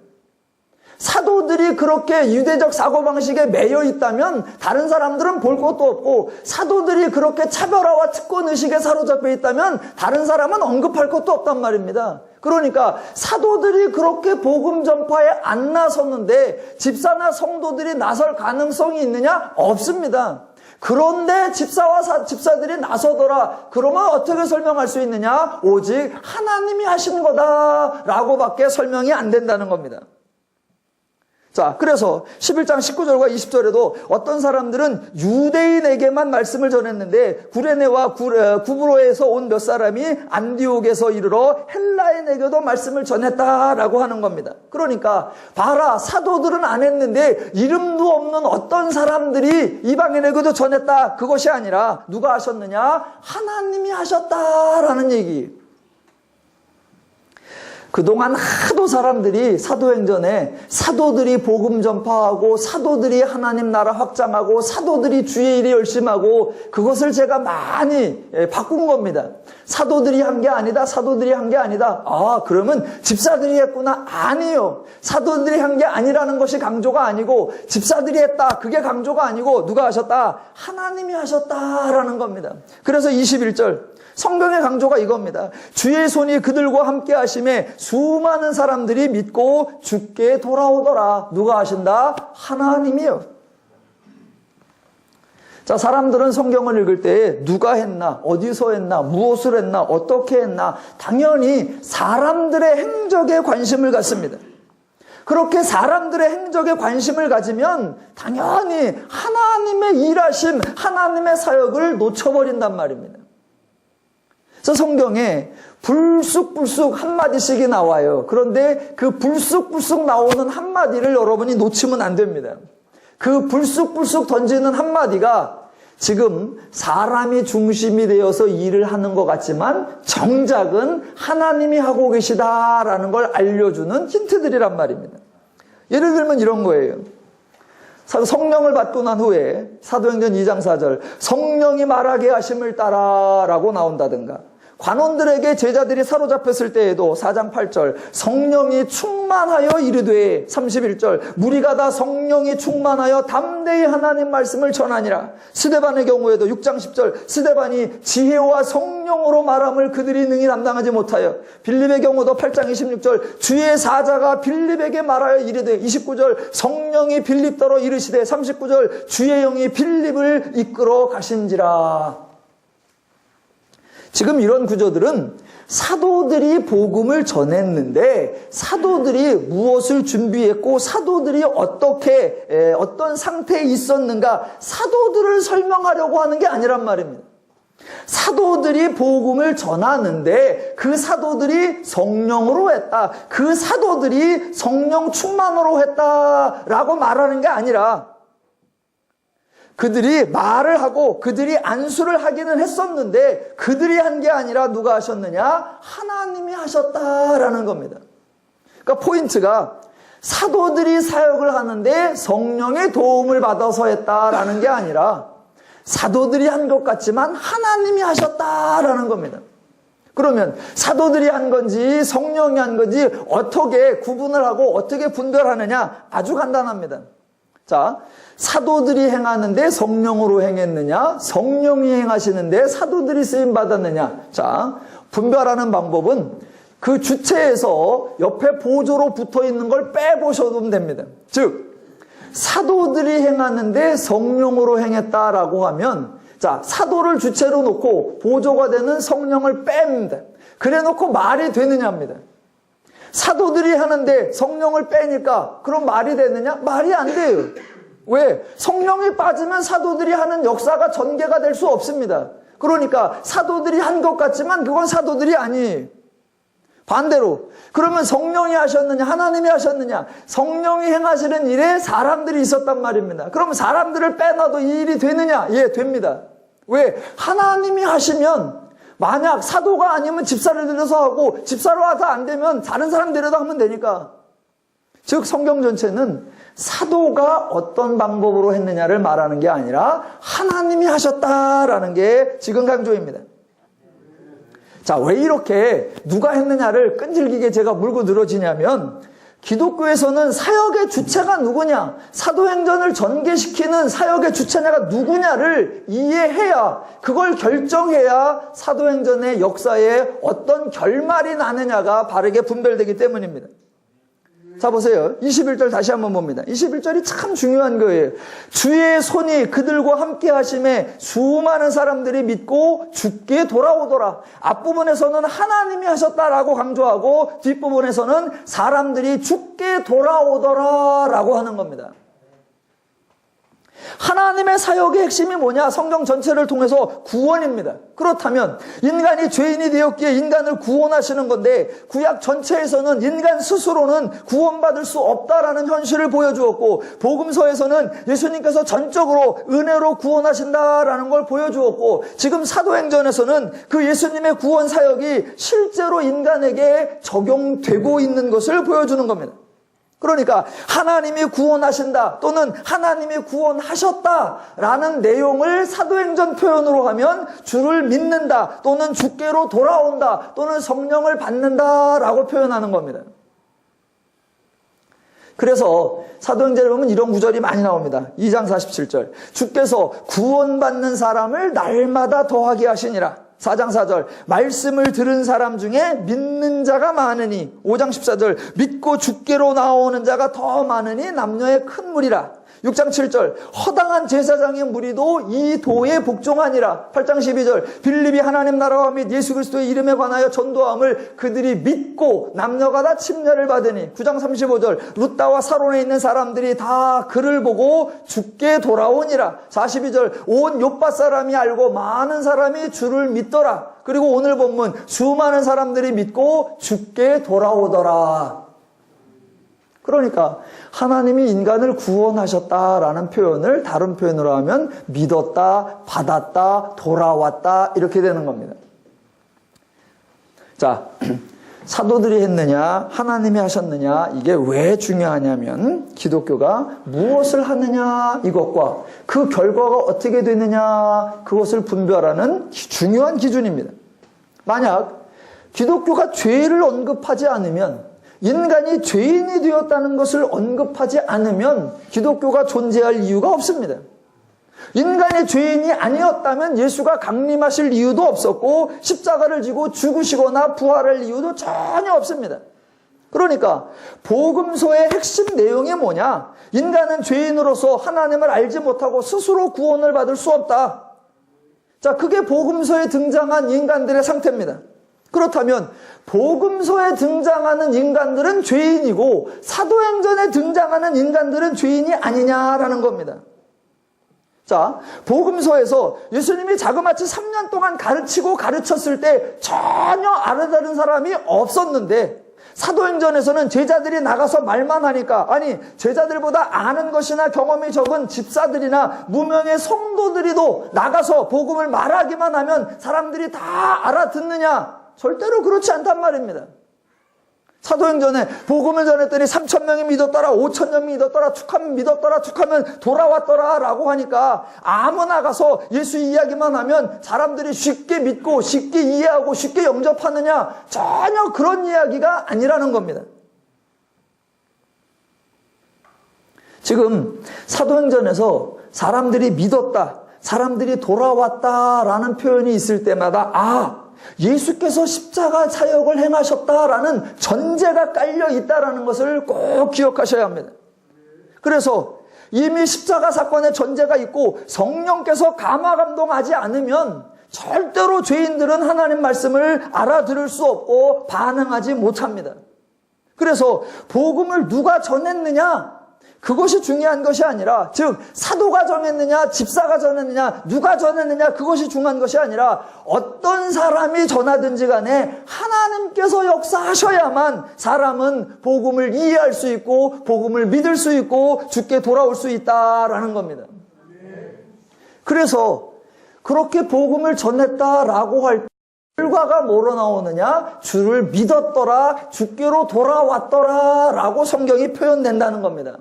사도들이 그렇게 유대적 사고방식에 매여 있다면 다른 사람들은 볼 것도 없고, 사도들이 그렇게 차별화와 특권의식에 사로잡혀 있다면 다른 사람은 언급할 것도 없단 말입니다. 그러니까 사도들이 그렇게 복음 전파에 안 나섰는데 집사나 성도들이 나설 가능성이 있느냐? 없습니다. 그런데 집사들이 나서더라. 그러면 어떻게 설명할 수 있느냐? 오직 하나님이 하신 거다라고밖에 설명이 안 된다는 겁니다. 자, 그래서 11장 19절과 20절에도 어떤 사람들은 유대인에게만 말씀을 전했는데 구레네와 구브로에서 온 몇 사람이 안디옥에서 이르러 헬라인에게도 말씀을 전했다라고 하는 겁니다. 그러니까 봐라, 사도들은 안 했는데 이름도 없는 어떤 사람들이 이방인에게도 전했다. 그것이 아니라 누가 하셨느냐? 하나님이 하셨다라는 얘기. 그동안 하도 사람들이 사도행전에 사도들이 복음 전파하고 사도들이 하나님 나라 확장하고 사도들이 주의 일에 열심하고 그것을 제가 많이 바꾼 겁니다. 사도들이 한 게 아니다. 사도들이 한 게 아니다. 아, 그러면 집사들이 했구나. 아니요. 사도들이 한 게 아니라는 것이 강조가 아니고 집사들이 했다. 그게 강조가 아니고 누가 하셨다? 하나님이 하셨다라는 겁니다. 그래서 21절 성경의 강조가 이겁니다. 주의 손이 그들과 함께 하심에 수많은 사람들이 믿고 주께 돌아오더라. 누가 하신다? 하나님이요. 자, 사람들은 성경을 읽을 때 누가 했나, 어디서 했나, 무엇을 했나, 어떻게 했나, 당연히 사람들의 행적에 관심을 갖습니다. 그렇게 사람들의 행적에 관심을 가지면 당연히 하나님의 일하심, 하나님의 사역을 놓쳐버린단 말입니다. 그래서 성경에 불쑥불쑥 한마디씩이 나와요. 그런데 그 불쑥불쑥 나오는 한마디를 여러분이 놓치면 안 됩니다. 그 불쑥불쑥 던지는 한마디가 지금 사람이 중심이 되어서 일을 하는 것 같지만 정작은 하나님이 하고 계시다라는 걸 알려주는 힌트들이란 말입니다. 예를 들면 이런 거예요. 성령을 받고 난 후에 사도행전 2장 4절 성령이 말하게 하심을 따라라고 나온다든가, 관원들에게 제자들이 사로잡혔을 때에도 4장 8절 성령이 충만하여 이르되 31절 무리가 다 성령이 충만하여 담대히 하나님 말씀을 전하니라. 스데반의 경우에도 6장 10절 스데반이 지혜와 성령으로 말함을 그들이 능히 감당하지 못하여, 빌립의 경우도 8장 26절 주의 사자가 빌립에게 말하여 이르되 29절 성령이 빌립더러 이르시되 39절 주의 영이 빌립을 이끌어 가신지라. 지금 이런 구조들은 사도들이 복음을 전했는데 사도들이 무엇을 준비했고 사도들이 어떤 상태에 있었는가, 사도들을 설명하려고 하는 게 아니란 말입니다. 사도들이 복음을 전하는데 그 사도들이 성령으로 했다, 그 사도들이 성령 충만으로 했다라고 말하는 게 아니라, 그들이 말을 하고 그들이 안수를 하기는 했었는데 그들이 한 게 아니라 누가 하셨느냐? 하나님이 하셨다라는 겁니다. 그러니까 포인트가 사도들이 사역을 하는데 성령의 도움을 받아서 했다라는 게 아니라 사도들이 한 것 같지만 하나님이 하셨다라는 겁니다. 그러면 사도들이 한 건지 성령이 한 건지 어떻게 구분을 하고 어떻게 분별하느냐? 아주 간단합니다. 자, 사도들이 행하는데 성령으로 행했느냐? 성령이 행하시는데 사도들이 쓰임받았느냐? 자, 분별하는 방법은 그 주체에서 옆에 보조로 붙어 있는 걸 빼보셔도 됩니다. 즉, 사도들이 행하는데 성령으로 행했다라고 하면, 자, 사도를 주체로 놓고 보조가 되는 성령을 뺍니다. 그래 놓고 말이 되느냐입니다. 사도들이 하는데 성령을 빼니까 그럼 말이 되느냐? 말이 안 돼요. 왜? 성령이 빠지면 사도들이 하는 역사가 전개가 될 수 없습니다. 그러니까 사도들이 한 것 같지만 그건 사도들이 아니에요. 반대로 그러면 성령이 하셨느냐 하나님이 하셨느냐? 성령이 행하시는 일에 사람들이 있었단 말입니다. 그럼 사람들을 빼놔도 이 일이 되느냐? 예, 됩니다. 왜? 하나님이 하시면 만약 사도가 아니면 집사를 들여서 하고 집사로 하다 안 되면 다른 사람 데려다 하면 되니까. 즉 성경 전체는 사도가 어떤 방법으로 했느냐를 말하는 게 아니라 하나님이 하셨다라는 게 지금 강조입니다. 자, 왜 이렇게 누가 했느냐를 끈질기게 제가 물고 늘어지냐면 기독교에서는 사역의 주체가 누구냐, 사도행전을 전개시키는 사역의 주체냐가 누구냐를 이해해야, 그걸 결정해야 사도행전의 역사에 어떤 결말이 나느냐가 바르게 분별되기 때문입니다. 자, 보세요. 21절 다시 한번 봅니다. 21절이 참 중요한 거예요. 주의 손이 그들과 함께 하심에 수많은 사람들이 믿고 죽게 돌아오더라. 앞부분에서는 하나님이 하셨다라고 강조하고 뒷부분에서는 사람들이 죽게 돌아오더라 라고 하는 겁니다. 하나님의 사역의 핵심이 뭐냐? 성경 전체를 통해서 구원입니다. 그렇다면 인간이 죄인이 되었기에 인간을 구원하시는 건데 구약 전체에서는 인간 스스로는 구원받을 수 없다라는 현실을 보여주었고 복음서에서는 예수님께서 전적으로 은혜로 구원하신다라는 걸 보여주었고 지금 사도행전에서는 그 예수님의 구원 사역이 실제로 인간에게 적용되고 있는 것을 보여주는 겁니다. 그러니까 하나님이 구원하신다 또는 하나님이 구원하셨다라는 내용을 사도행전 표현으로 하면 주를 믿는다 또는 주께로 돌아온다 또는 성령을 받는다라고 표현하는 겁니다. 그래서 사도행전에 보면 이런 구절이 많이 나옵니다. 2장 47절 주께서 구원받는 사람을 날마다 더하게 하시니라. 4장 4절 말씀을 들은 사람 중에 믿는 자가 많으니 5장 14절 믿고 주께로 나오는 자가 더 많으니 남녀의 큰 무리라. 6장 7절 허당한 제사장의 무리도 이 도에 복종하니라. 8장 12절 빌립이 하나님 나라와 및 예수 그리스도의 이름에 관하여 전도함을 그들이 믿고 남녀가 다 침례를 받으니. 9장 35절 루다와 사론에 있는 사람들이 다 그를 보고 주께 돌아오니라. 42절 온 요파 사람이 알고 많은 사람이 주를 믿더라. 그리고 오늘 본문 수많은 사람들이 믿고 주께 돌아오더라. 그러니까 하나님이 인간을 구원하셨다라는 표현을 다른 표현으로 하면 믿었다, 받았다, 돌아왔다 이렇게 되는 겁니다. 자, 사도들이 했느냐 하나님이 하셨느냐 이게 왜 중요하냐면 기독교가 무엇을 하느냐 이것과 그 결과가 어떻게 되느냐 그것을 분별하는 중요한 기준입니다. 만약 기독교가 죄를 언급하지 않으면 인간이 죄인이 되었다는 것을 언급하지 않으면 기독교가 존재할 이유가 없습니다. 인간이 죄인이 아니었다면 예수가 강림하실 이유도 없었고 십자가를 지고 죽으시거나 부활할 이유도 전혀 없습니다. 그러니까 복음서의 핵심 내용이 뭐냐? 인간은 죄인으로서 하나님을 알지 못하고 스스로 구원을 받을 수 없다. 자, 그게 복음서에 등장한 인간들의 상태입니다. 그렇다면 복음서에 등장하는 인간들은 죄인이고 사도행전에 등장하는 인간들은 죄인이 아니냐라는 겁니다. 자, 복음서에서 예수님이 자그마치 3년 동안 가르치고 가르쳤을 때 전혀 알아다른 사람이 없었는데 사도행전에서는 제자들이 나가서 말만 하니까 아니 제자들보다 아는 것이나 경험이 적은 집사들이나 무명의 성도들이도 나가서 복음을 말하기만 하면 사람들이 다 알아듣느냐? 절대로 그렇지 않단 말입니다. 사도행전에 복음을 전했더니 3,000명이 믿었더라, 5,000명이 믿었더라, 툭하면 믿었더라, 툭하면 돌아왔더라 라고 하니까 아무나 가서 예수 이야기만 하면 사람들이 쉽게 믿고 쉽게 이해하고 쉽게 영접하느냐, 전혀 그런 이야기가 아니라는 겁니다. 지금 사도행전에서 사람들이 믿었다, 사람들이 돌아왔다라는 표현이 있을 때마다 예수께서 십자가 사역을 행하셨다라는 전제가 깔려 있다라는 것을 꼭 기억하셔야 합니다. 그래서 이미 십자가 사건의 전제가 있고 성령께서 감화감동하지 않으면 절대로 죄인들은 하나님 말씀을 알아들을 수 없고 반응하지 못합니다. 그래서 복음을 누가 전했느냐, 그것이 중요한 것이 아니라, 즉 사도가 전했느냐, 집사가 전했느냐, 누가 전했느냐, 그것이 중요한 것이 아니라 어떤 사람이 전하든지 간에 하나님께서 역사하셔야만 사람은 복음을 이해할 수 있고 복음을 믿을 수 있고 주께 돌아올 수 있다라는 겁니다. 그래서 그렇게 복음을 전했다라고 할 때 결과가 뭐로 나오느냐? 주를 믿었더라, 주께로 돌아왔더라 라고 성경이 표현된다는 겁니다.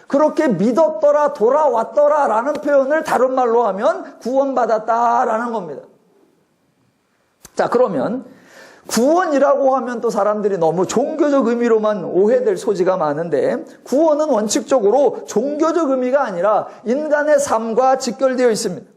그렇게 믿었더라, 돌아왔더라 라는 표현을 다른 말로 하면 구원받았다라는 겁니다. 자, 그러면 구원이라고 하면 또 사람들이 너무 종교적 의미로만 오해될 소지가 많은데, 구원은 원칙적으로 종교적 의미가 아니라 인간의 삶과 직결되어 있습니다.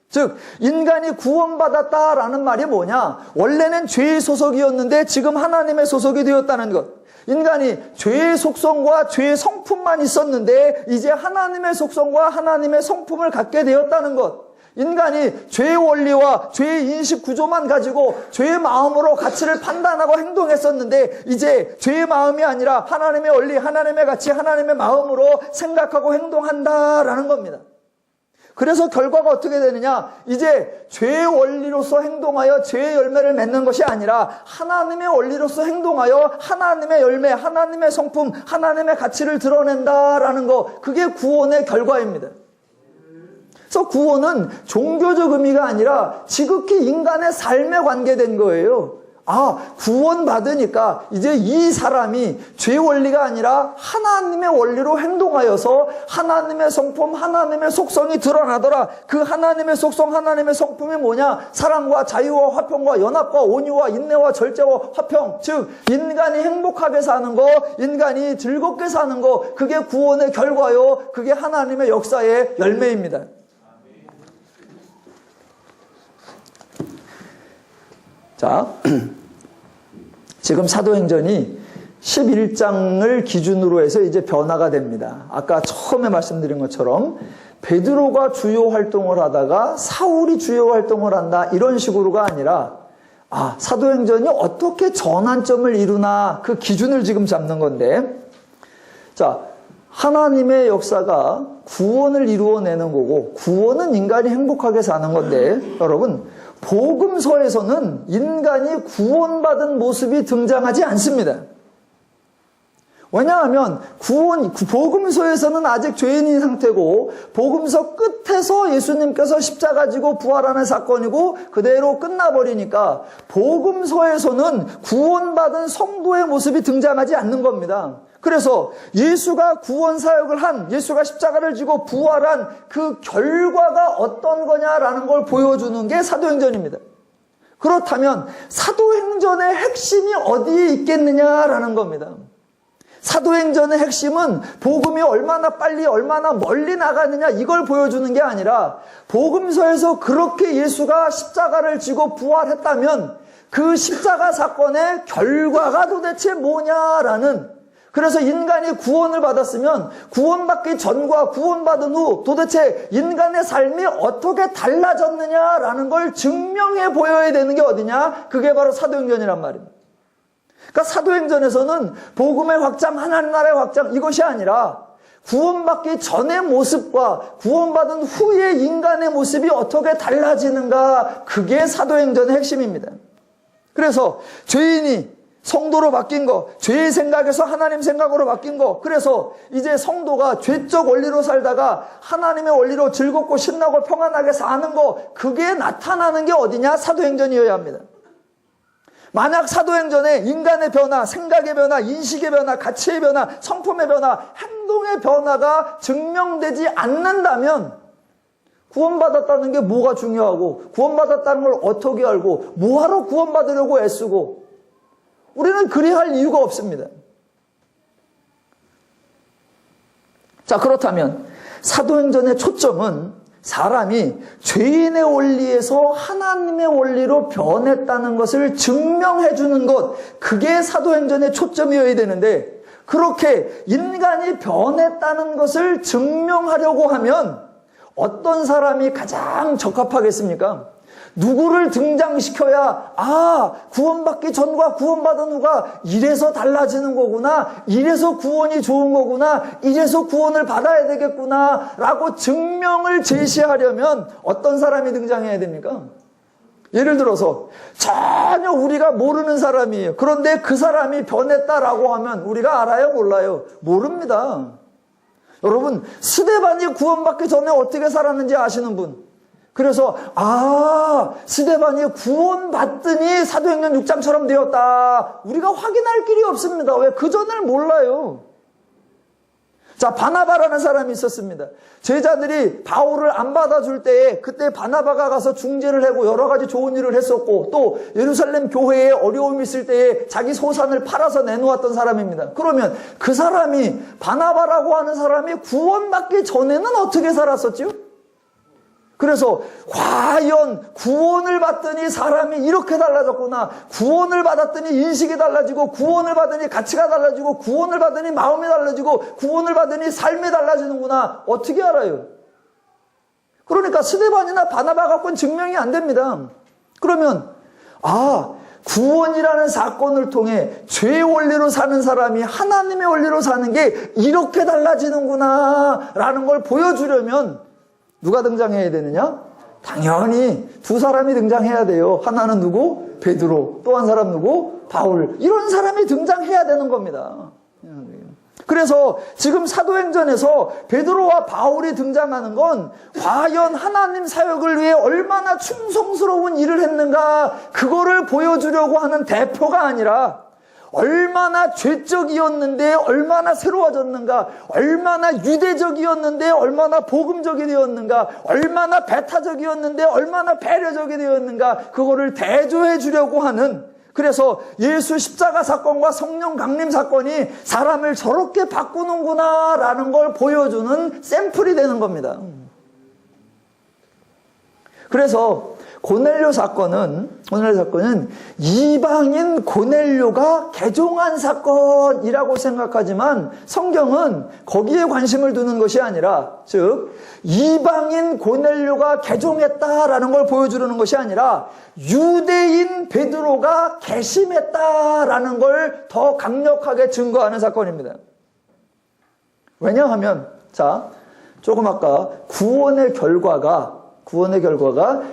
즉 인간이 구원받았다라는 말이 뭐냐? 원래는 죄의 소속이었는데 지금 하나님의 소속이 되었다는 것. 인간이 죄의 속성과 죄의 성품만 있었는데 이제 하나님의 속성과 하나님의 성품을 갖게 되었다는 것. 인간이 죄의 원리와 죄의 인식 구조만 가지고 죄의 마음으로 가치를 판단하고 행동했었는데 이제 죄의 마음이 아니라 하나님의 원리, 하나님의 가치, 하나님의 마음으로 생각하고 행동한다라는 겁니다. 그래서 결과가 어떻게 되느냐? 이제 죄의 원리로서 행동하여 죄의 열매를 맺는 것이 아니라 하나님의 원리로서 행동하여 하나님의 열매, 하나님의 성품, 하나님의 가치를 드러낸다라는 것, 그게 구원의 결과입니다. 그래서 구원은 종교적 의미가 아니라 지극히 인간의 삶에 관계된 거예요. 구원받으니까 이제 이 사람이 죄 원리가 아니라 하나님의 원리로 행동하여서 하나님의 성품, 하나님의 속성이 드러나더라. 그 하나님의 속성, 하나님의 성품이 뭐냐? 사랑과 자유와 화평과 연합과 온유와 인내와 절제와 화평. 즉 인간이 행복하게 사는 거, 인간이 즐겁게 사는 거, 그게 구원의 결과요. 그게 하나님의 역사의 열매입니다. 자, 지금 사도행전이 11장을 기준으로 해서 이제 변화가 됩니다. 아까 처음에 말씀드린 것처럼 베드로가 주요 활동을 하다가 사울이 주요 활동을 한다, 이런 식으로가 아니라 사도행전이 어떻게 전환점을 이루나 그 기준을 지금 잡는 건데, 자, 하나님의 역사가 구원을 이루어내는 거고 구원은 인간이 행복하게 사는 건데, 여러분 복음서에서는 인간이 구원받은 모습이 등장하지 않습니다. 왜냐하면 복음서에서는 아직 죄인인 상태고 복음서 끝에서 예수님께서 십자가 지고 부활하는 사건이고 그대로 끝나버리니까 복음서에서는 구원받은 성도의 모습이 등장하지 않는 겁니다. 그래서 예수가 구원 사역을 한, 예수가 십자가를 지고 부활한 그 결과가 어떤 거냐라는 걸 보여주는 게 사도행전입니다. 그렇다면 사도행전의 핵심이 어디에 있겠느냐라는 겁니다. 사도행전의 핵심은 복음이 얼마나 빨리 얼마나 멀리 나가느냐 이걸 보여주는 게 아니라 복음서에서 그렇게 예수가 십자가를 지고 부활했다면 그 십자가 사건의 결과가 도대체 뭐냐라는, 그래서 인간이 구원을 받았으면 구원받기 전과 구원받은 후 도대체 인간의 삶이 어떻게 달라졌느냐라는 걸 증명해 보여야 되는 게 어디냐? 그게 바로 사도행전이란 말입니다. 그러니까 사도행전에서는 복음의 확장, 하나님 나라의 확장, 이것이 아니라 구원받기 전의 모습과 구원받은 후의 인간의 모습이 어떻게 달라지는가, 그게 사도행전의 핵심입니다. 그래서 죄인이 성도로 바뀐 거, 죄의 생각에서 하나님 생각으로 바뀐 거, 그래서 이제 성도가 죄적 원리로 살다가 하나님의 원리로 즐겁고 신나고 평안하게 사는 거, 그게 나타나는 게 어디냐? 사도행전이어야 합니다. 만약 사도행전에 인간의 변화, 생각의 변화, 인식의 변화, 가치의 변화, 성품의 변화, 행동의 변화가 증명되지 않는다면 구원받았다는 게 뭐가 중요하고 구원받았다는 걸 어떻게 알고 뭐하러 구원받으려고 애쓰고 우리는 그리할 이유가 없습니다. 자, 그렇다면 사도행전의 초점은 사람이 죄인의 원리에서 하나님의 원리로 변했다는 것을 증명해 주는 것, 그게 사도행전의 초점이어야 되는데 그렇게 인간이 변했다는 것을 증명하려고 하면 어떤 사람이 가장 적합하겠습니까? 누구를 등장시켜야 구원받기 전과 구원받은 후가 이래서 달라지는 거구나, 이래서 구원이 좋은 거구나, 이래서 구원을 받아야 되겠구나 라고 증명을 제시하려면 어떤 사람이 등장해야 됩니까? 예를 들어서 전혀 우리가 모르는 사람이에요. 그런데 그 사람이 변했다라고 하면 우리가 알아요? 몰라요? 모릅니다. 여러분, 스데반이 구원받기 전에 어떻게 살았는지 아시는 분? 그래서 스데반이 구원받더니 사도행전 6장처럼 되었다. 우리가 확인할 길이 없습니다. 왜? 그 전을 몰라요. 자, 바나바라는 사람이 있었습니다. 제자들이 바울을 안 받아줄 때에 그때 바나바가 가서 중재를 하고 여러 가지 좋은 일을 했었고 또 예루살렘 교회에 어려움이 있을 때에 자기 소산을 팔아서 내놓았던 사람입니다. 그러면 그 사람이 바나바라고 하는 사람이 구원받기 전에는 어떻게 살았었죠? 그래서 과연 구원을 받더니 사람이 이렇게 달라졌구나, 구원을 받았더니 인식이 달라지고 구원을 받으니 가치가 달라지고 구원을 받으니 마음이 달라지고 구원을 받으니 삶이 달라지는구나, 어떻게 알아요? 그러니까 스데반이나 바나바 갖고는 증명이 안 됩니다. 그러면 구원이라는 사건을 통해 죄의 원리로 사는 사람이 하나님의 원리로 사는 게 이렇게 달라지는구나 라는 걸 보여주려면 누가 등장해야 되느냐? 당연히 두 사람이 등장해야 돼요. 하나는 누구? 베드로. 또 한 사람 누구? 바울. 이런 사람이 등장해야 되는 겁니다. 그래서 지금 사도행전에서 베드로와 바울이 등장하는 건 과연 하나님 사역을 위해 얼마나 충성스러운 일을 했는가, 그거를 보여주려고 하는 대표가 아니라 얼마나 죄적이었는데 얼마나 새로워졌는가, 얼마나 유대적이었는데 얼마나 복음적이 되었는가, 얼마나 배타적이었는데 얼마나 배려적이 되었는가, 그거를 대조해 주려고 하는, 그래서 예수 십자가 사건과 성령 강림 사건이 사람을 저렇게 바꾸는구나 라는 걸 보여주는 샘플이 되는 겁니다. 그래서 고넬료 사건은 이방인 고넬료가 개종한 사건이라고 생각하지만 성경은 거기에 관심을 두는 것이 아니라, 즉 이방인 고넬료가 개종했다라는 걸 보여주려는 것이 아니라 유대인 베드로가 개심했다라는 걸 더 강력하게 증거하는 사건입니다. 왜냐하면 조금 아까 구원의 결과가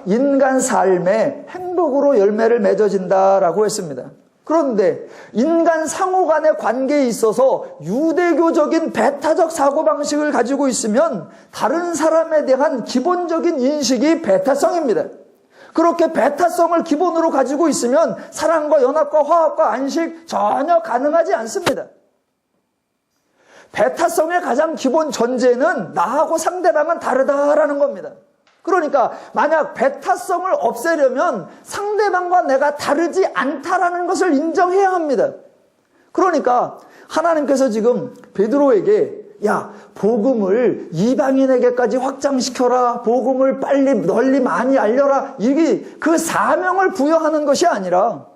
인간 삶의 행복으로 열매를 맺어진다라고 했습니다. 그런데 인간 상호 간의 관계에 있어서 유대교적인 배타적 사고방식을 가지고 있으면 다른 사람에 대한 기본적인 인식이 배타성입니다. 그렇게 배타성을 기본으로 가지고 있으면 사랑과 연합과 화합과 안식 전혀 가능하지 않습니다. 배타성의 가장 기본 전제는 나하고 상대방은 다르다라는 겁니다. 그러니까 만약 배타성을 없애려면 상대방과 내가 다르지 않다라는 것을 인정해야 합니다. 그러니까 하나님께서 지금 베드로에게 복음을 이방인에게까지 확장시켜라, 복음을 빨리 널리 많이 알려라, 이게 그 사명을 부여하는 것이 아니라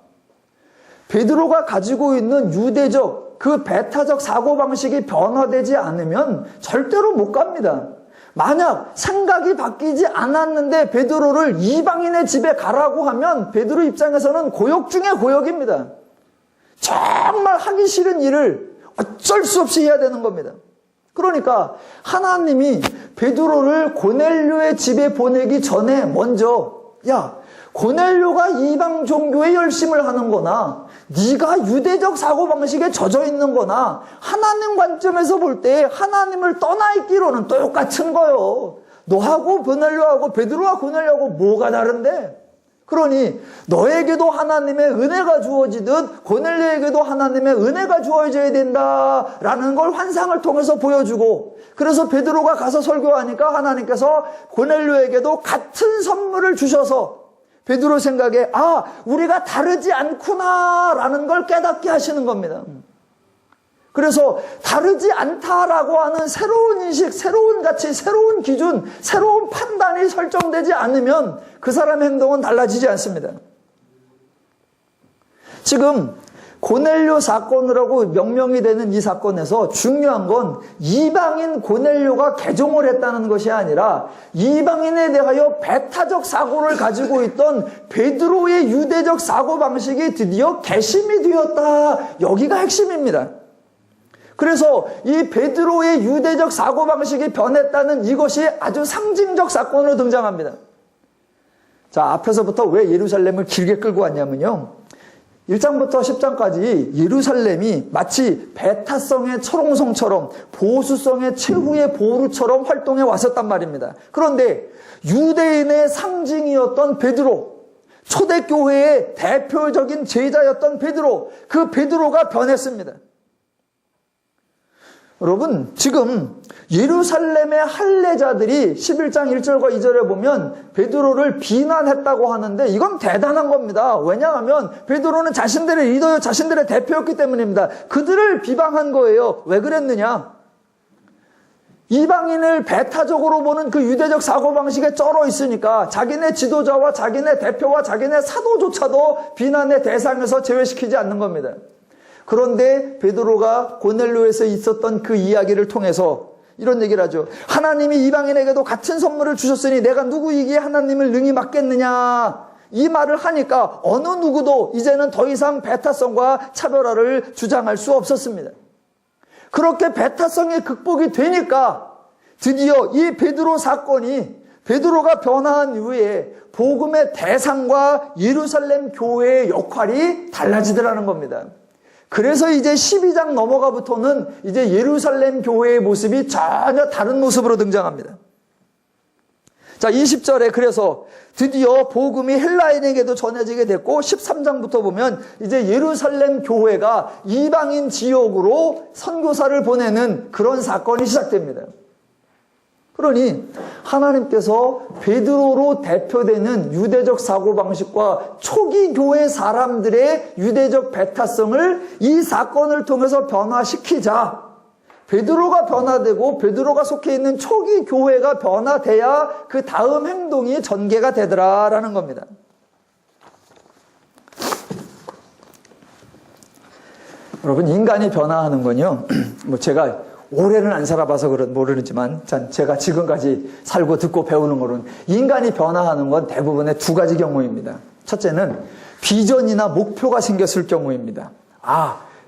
베드로가 가지고 있는 유대적 그 배타적 사고방식이 변화되지 않으면 절대로 못 갑니다. 만약 생각이 바뀌지 않았는데 베드로를 이방인의 집에 가라고 하면 베드로 입장에서는 고역 중에 고역입니다. 정말 하기 싫은 일을 어쩔 수 없이 해야 되는 겁니다. 그러니까 하나님이 베드로를 고넬료의 집에 보내기 전에 먼저 고넬료가 이방 종교에 열심을 하는 거나 네가 유대적 사고방식에 젖어 있는 거나 하나님 관점에서 볼 때 하나님을 떠나 있기로는 똑같은 거요. 너하고 고넬료하고 베드로와 고넬료하고 뭐가 다른데? 그러니 너에게도 하나님의 은혜가 주어지듯 고넬료에게도 하나님의 은혜가 주어져야 된다라는 걸 환상을 통해서 보여주고, 그래서 베드로가 가서 설교하니까 하나님께서 고넬료에게도 같은 선물을 주셔서 베드로 생각에 우리가 다르지 않구나라는 걸 깨닫게 하시는 겁니다. 그래서 다르지 않다라고 하는 새로운 인식, 새로운 가치, 새로운 기준, 새로운 판단이 설정되지 않으면 그 사람의 행동은 달라지지 않습니다. 지금 고넬료 사건이라고 명명이 되는 이 사건에서 중요한 건 이방인 고넬료가 개종을 했다는 것이 아니라 이방인에 대하여 배타적 사고를 가지고 있던 베드로의 유대적 사고방식이 드디어 개심이 되었다. 여기가 핵심입니다. 그래서 이 베드로의 유대적 사고방식이 변했다는 이것이 아주 상징적 사건으로 등장합니다. 자, 앞에서부터 왜 예루살렘을 길게 끌고 왔냐면요, 1장부터 10장까지 예루살렘이 마치 베타성의 철옹성처럼 보수성의 최후의 보루처럼 활동해 왔었단 말입니다. 그런데 유대인의 상징이었던 베드로, 초대교회의 대표적인 제자였던 베드로, 그 베드로가 변했습니다. 여러분, 지금 예루살렘의 할례자들이 11장 1절과 2절에 보면 베드로를 비난했다고 하는데 이건 대단한 겁니다. 왜냐하면 베드로는 자신들의 리더요, 자신들의 대표였기 때문입니다. 그들을 비방한 거예요. 왜 그랬느냐? 이방인을 배타적으로 보는 그 유대적 사고방식에 쩔어 있으니까 자기네 지도자와 자기네 대표와 자기네 사도조차도 비난의 대상에서 제외시키지 않는 겁니다. 그런데 베드로가 고넬료에서 있었던 그 이야기를 통해서 이런 얘기를 하죠. 하나님이 이방인에게도 같은 선물을 주셨으니 내가 누구이기에 하나님을 능히 맡겠느냐. 이 말을 하니까 어느 누구도 이제는 더 이상 배타성과 차별화를 주장할 수 없었습니다. 그렇게 배타성이 극복이 되니까 드디어 이 베드로 사건이, 베드로가 변화한 이후에 복음의 대상과 예루살렘 교회의 역할이 달라지더라는 겁니다. 그래서 이제 12장 넘어가부터는 이제 예루살렘 교회의 모습이 전혀 다른 모습으로 등장합니다. 자, 20절에 그래서 드디어 복음이 헬라인에게도 전해지게 됐고 13장부터 보면 이제 예루살렘 교회가 이방인 지역으로 선교사를 보내는 그런 사건이 시작됩니다. 그러니 하나님께서 베드로로 대표되는 유대적 사고방식과 초기 교회 사람들의 유대적 배타성을 이 사건을 통해서 변화시키자. 베드로가 변화되고 베드로가 속해 있는 초기 교회가 변화돼야 그 다음 행동이 전개가 되더라라는 겁니다. 여러분, 인간이 변화하는 건요, 제가 오래는 안 살아봐서 모르지만 제가 지금까지 살고 듣고 배우는 거는 인간이 변화하는 건 대부분의 두 가지 경우입니다. 첫째는 비전이나 목표가 생겼을 경우입니다.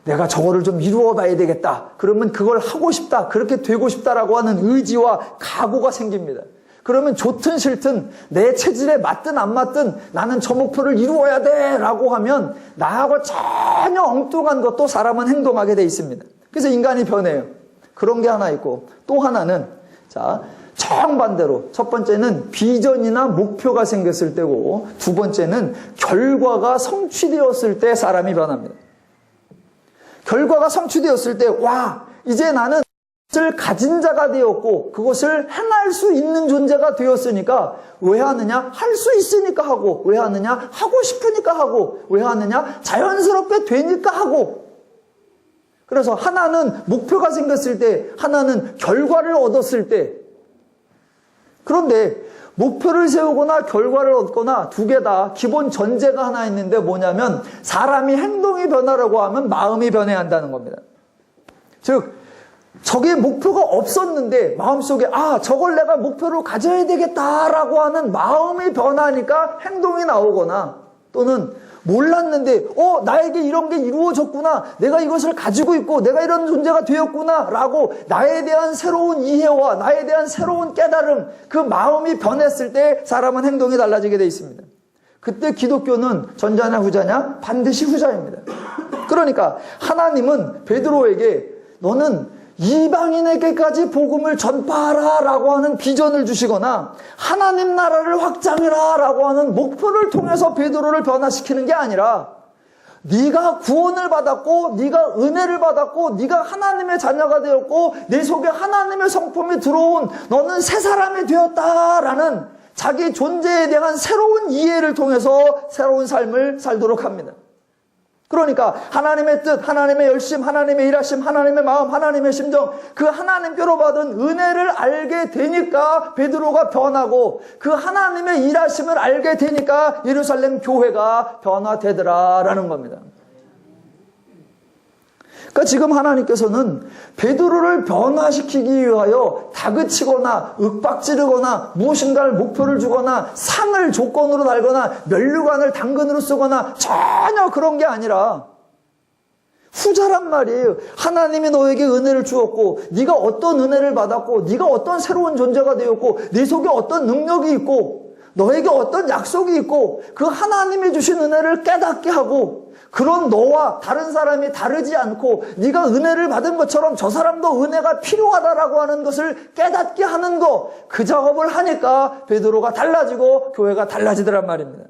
내가 저거를 좀 이루어 봐야 되겠다. 그러면 그걸 하고 싶다. 그렇게 되고 싶다라고 하는 의지와 각오가 생깁니다. 그러면 좋든 싫든 내 체질에 맞든 안 맞든 나는 저 목표를 이루어야 돼 라고 하면 나하고 전혀 엉뚱한 것도 사람은 행동하게 돼 있습니다. 그래서 인간이 변해요. 그런 게 하나 있고, 또 하나는 정반대로, 첫 번째는 비전이나 목표가 생겼을 때고, 두 번째는 결과가 성취되었을 때 사람이 변합니다. 결과가 성취되었을 때 이제 나는 그것을 가진 자가 되었고 그것을 행할 수 있는 존재가 되었으니까 왜 하느냐? 할 수 있으니까 하고. 왜 하느냐? 하고 싶으니까 하고. 왜 하느냐? 자연스럽게 되니까 하고. 그래서 하나는 목표가 생겼을 때, 하나는 결과를 얻었을 때. 그런데 목표를 세우거나 결과를 얻거나 두 개 다 기본 전제가 하나 있는데 뭐냐면 사람이 행동이 변하려고 하면 마음이 변해야 한다는 겁니다. 즉 저게 목표가 없었는데 마음속에 저걸 내가 목표로 가져야 되겠다라고 하는 마음이 변하니까 행동이 나오거나, 또는 몰랐는데 나에게 이런 게 이루어졌구나, 내가 이것을 가지고 있고 내가 이런 존재가 되었구나 라고 나에 대한 새로운 이해와 나에 대한 새로운 깨달음, 그 마음이 변했을 때 사람은 행동이 달라지게 돼 있습니다. 그때 기독교는 전자냐 후자냐? 반드시 후자입니다. 그러니까 하나님은 베드로에게 너는 이방인에게까지 복음을 전파하라 라고 하는 비전을 주시거나 하나님 나라를 확장해라 라고 하는 목표를 통해서 베드로를 변화시키는 게 아니라 네가 구원을 받았고 네가 은혜를 받았고 네가 하나님의 자녀가 되었고 내 속에 하나님의 성품이 들어온 너는 새 사람이 되었다라는 자기 존재에 대한 새로운 이해를 통해서 새로운 삶을 살도록 합니다. 그러니까 하나님의 뜻, 하나님의 열심, 하나님의 일하심, 하나님의 마음, 하나님의 심정, 그 하나님께로 받은 은혜를 알게 되니까 베드로가 변하고 그 하나님의 일하심을 알게 되니까 예루살렘 교회가 변화되더라라는 겁니다. 그러니까 지금 하나님께서는 베드로를 변화시키기 위하여 다그치거나 윽박지르거나 무엇인가를 목표를 주거나 상을 조건으로 달거나 면류관을 당근으로 쓰거나 전혀 그런 게 아니라 후자란 말이에요. 하나님이 너에게 은혜를 주었고 네가 어떤 은혜를 받았고 네가 어떤 새로운 존재가 되었고 네 속에 어떤 능력이 있고 너에게 어떤 약속이 있고 그 하나님이 주신 은혜를 깨닫게 하고 그런 너와 다른 사람이 다르지 않고 네가 은혜를 받은 것처럼 저 사람도 은혜가 필요하다라고 하는 것을 깨닫게 하는 거, 그 작업을 하니까 베드로가 달라지고 교회가 달라지더란 말입니다.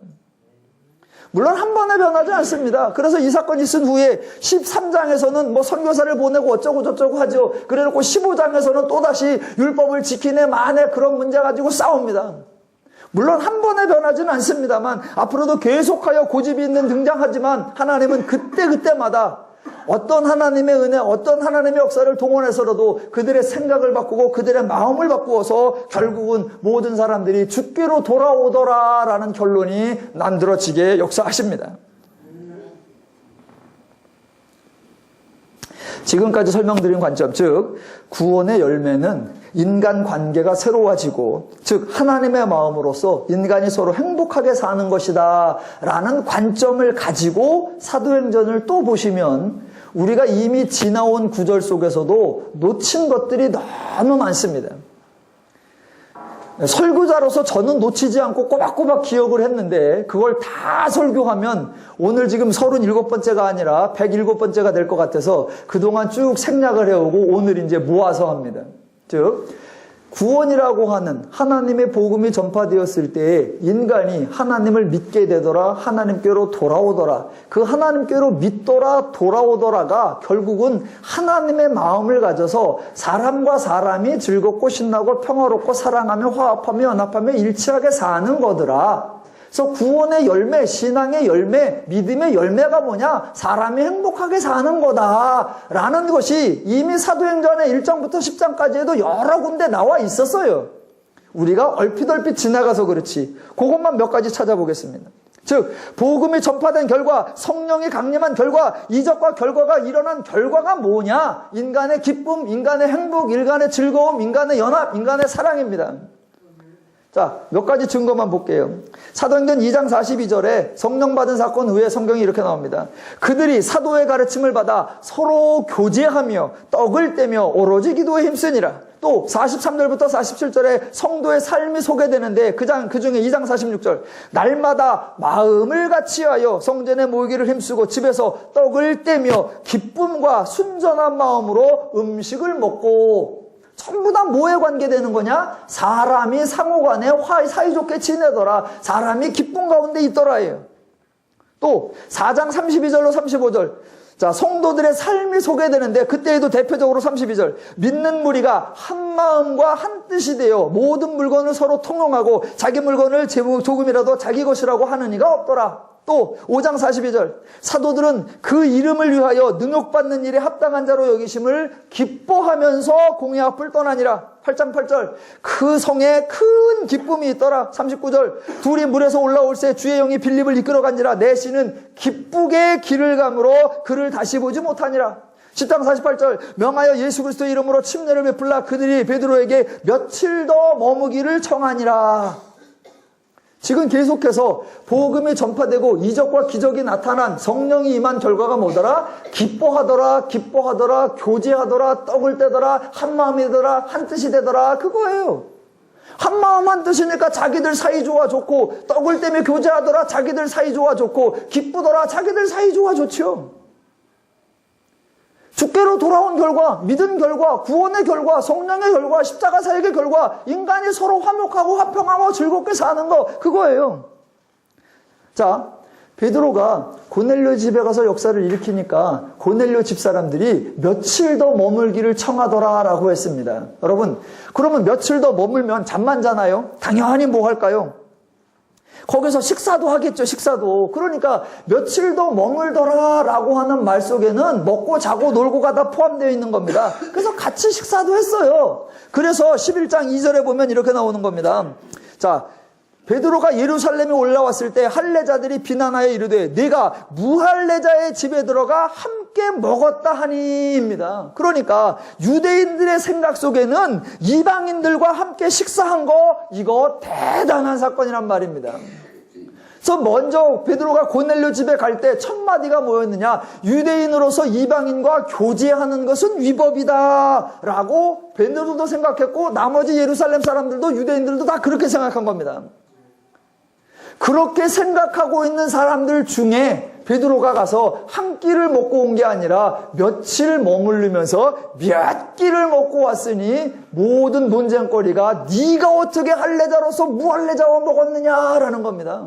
물론 한 번에 변하지 않습니다. 그래서 이 사건이 있은 후에 13장에서는 뭐 선교사를 보내고 어쩌고 저쩌고 하죠. 그래놓고 15장에서는 또다시 율법을 지키네 마네 그런 문제 가지고 싸웁니다. 물론 한 번에 변하지는 않습니다만 앞으로도 계속하여 고집이 있는 등장하지만 하나님은 그때그때마다 어떤 하나님의 은혜, 어떤 하나님의 역사를 동원해서라도 그들의 생각을 바꾸고 그들의 마음을 바꾸어서 결국은 모든 사람들이 주께로 돌아오더라라는 결론이 만들어지게 역사하십니다. 지금까지 설명드린 관점, 즉 구원의 열매는 인간관계가 새로워지고 즉 하나님의 마음으로서 인간이 서로 행복하게 사는 것이다 라는 관점을 가지고 사도행전을 또 보시면 우리가 이미 지나온 구절 속에서도 놓친 것들이 너무 많습니다. 설교자로서 저는 놓치지 않고 꼬박꼬박 기억을 했는데 그걸 다 설교하면 오늘 지금 37번째가 아니라 107번째가 될 것 같아서 그동안 쭉 생략을 해오고 오늘 이제 모아서 합니다. 즉 구원이라고 하는 하나님의 복음이 전파되었을 때에 인간이 하나님을 믿게 되더라, 하나님께로 돌아오더라, 그 하나님께로 믿더라, 돌아오더라가 결국은 하나님의 마음을 가져서 사람과 사람이 즐겁고 신나고 평화롭고 사랑하며 화합하며 연합하며 일치하게 사는 거더라. 그래서 구원의 열매, 신앙의 열매, 믿음의 열매가 뭐냐? 사람이 행복하게 사는 거다라는 것이 이미 사도행전의 1장부터 10장까지에도 여러 군데 나와 있었어요. 우리가 얼핏 지나가서 그렇지. 그것만 몇 가지 찾아보겠습니다. 즉 복음이 전파된 결과, 성령이 강림한 결과, 이적과 결과가 일어난 결과가 뭐냐? 인간의 기쁨, 인간의 행복, 인간의 즐거움, 인간의 연합, 인간의 사랑입니다. 자, 몇 가지 증거만 볼게요. 사도행전 2장 42절에 성령 받은 사건 후에 성경이 이렇게 나옵니다. 그들이 사도의 가르침을 받아 서로 교제하며 떡을 떼며 오로지 기도에 힘쓰니라. 또 43절부터 47절에 성도의 삶이 소개되는데 그 중에 2장 46절 날마다 마음을 같이하여 성전에 모이기를 힘쓰고 집에서 떡을 떼며 기쁨과 순전한 마음으로 음식을 먹고. 전부 다 뭐에 관계되는 거냐? 사람이 상호간에 사이좋게 지내더라. 사람이 기쁨 가운데 있더라예요. 또 4장 32절로 35절. 자, 성도들의 삶이 소개되는데 그때에도 대표적으로 32절. 믿는 무리가 한 마음과 한 뜻이 되어 모든 물건을 서로 통용하고 자기 물건을 조금이라도 자기 것이라고 하는 이가 없더라. 또 5장 42절. 사도들은 그 이름을 위하여 능욕받는 일에 합당한 자로 여기심을 기뻐하면서 공의 앞을 떠나니라. 8장 8절. 그 성에 큰 기쁨이 있더라. 39절. 둘이 물에서 올라올새 주의 영이 빌립을 이끌어간지라. 내 신은 기쁘게 길을 감으로 그를 다시 보지 못하니라. 10장 48절. 명하여 예수 그리스도의 이름으로 침례를 베풀라. 그들이 베드로에게 며칠 더 머무기를 청하니라. 지금 계속해서 복음이 전파되고 이적과 기적이 나타난 성령이 임한 결과가 뭐더라? 기뻐하더라, 기뻐하더라, 교제하더라, 떡을 떼더라, 한 마음이더라, 한 뜻이 되더라. 그거예요. 한 마음 한 뜻이니까 자기들 사이 좋아 좋고, 떡을 떼며 교제하더라, 자기들 사이 좋아 좋고, 기쁘더라, 자기들 사이 좋아 좋죠. 주께로 돌아온 결과, 믿은 결과, 구원의 결과, 성령의 결과, 십자가 사역의 결과, 인간이 서로 화목하고 화평하고 즐겁게 사는 거, 그거예요. 자, 베드로가 고넬료 집에 가서 역사를 일으키니까 고넬료 집사람들이 며칠 더 머물기를 청하더라라고 했습니다. 여러분, 그러면 며칠 더 머물면 잠만 자나요? 당연히 뭐 할까요? 거기서 식사도 하겠죠, 식사도. 그러니까 며칠 더 머물더라라고 하는 말 속에는 먹고 자고 놀고가 다 포함되어 있는 겁니다. 그래서 같이 식사도 했어요. 그래서 11장 2절에 보면 이렇게 나오는 겁니다. 자, 베드로가 예루살렘에 올라왔을 때 할례자들이 비난하여 이르되 네가 무할례자의 집에 들어가 함께 먹었다 하니입니다. 그러니까 유대인들의 생각 속에는 이방인들과 함께 식사한 거 이거 대단한 사건이란 말입니다. 그래서 먼저 베드로가 고넬료 집에 갈 때 첫 마디가 뭐였느냐? 유대인으로서 이방인과 교제하는 것은 위법이다 라고 베드로도 생각했고 나머지 예루살렘 사람들도 유대인들도 다 그렇게 생각한 겁니다. 그렇게 생각하고 있는 사람들 중에 베드로가 가서 한 끼를 먹고 온 게 아니라 며칠 머무르면서 몇 끼를 먹고 왔으니 모든 논쟁거리가 네가 어떻게 할례자로서 무할례자와 먹었느냐라는 겁니다.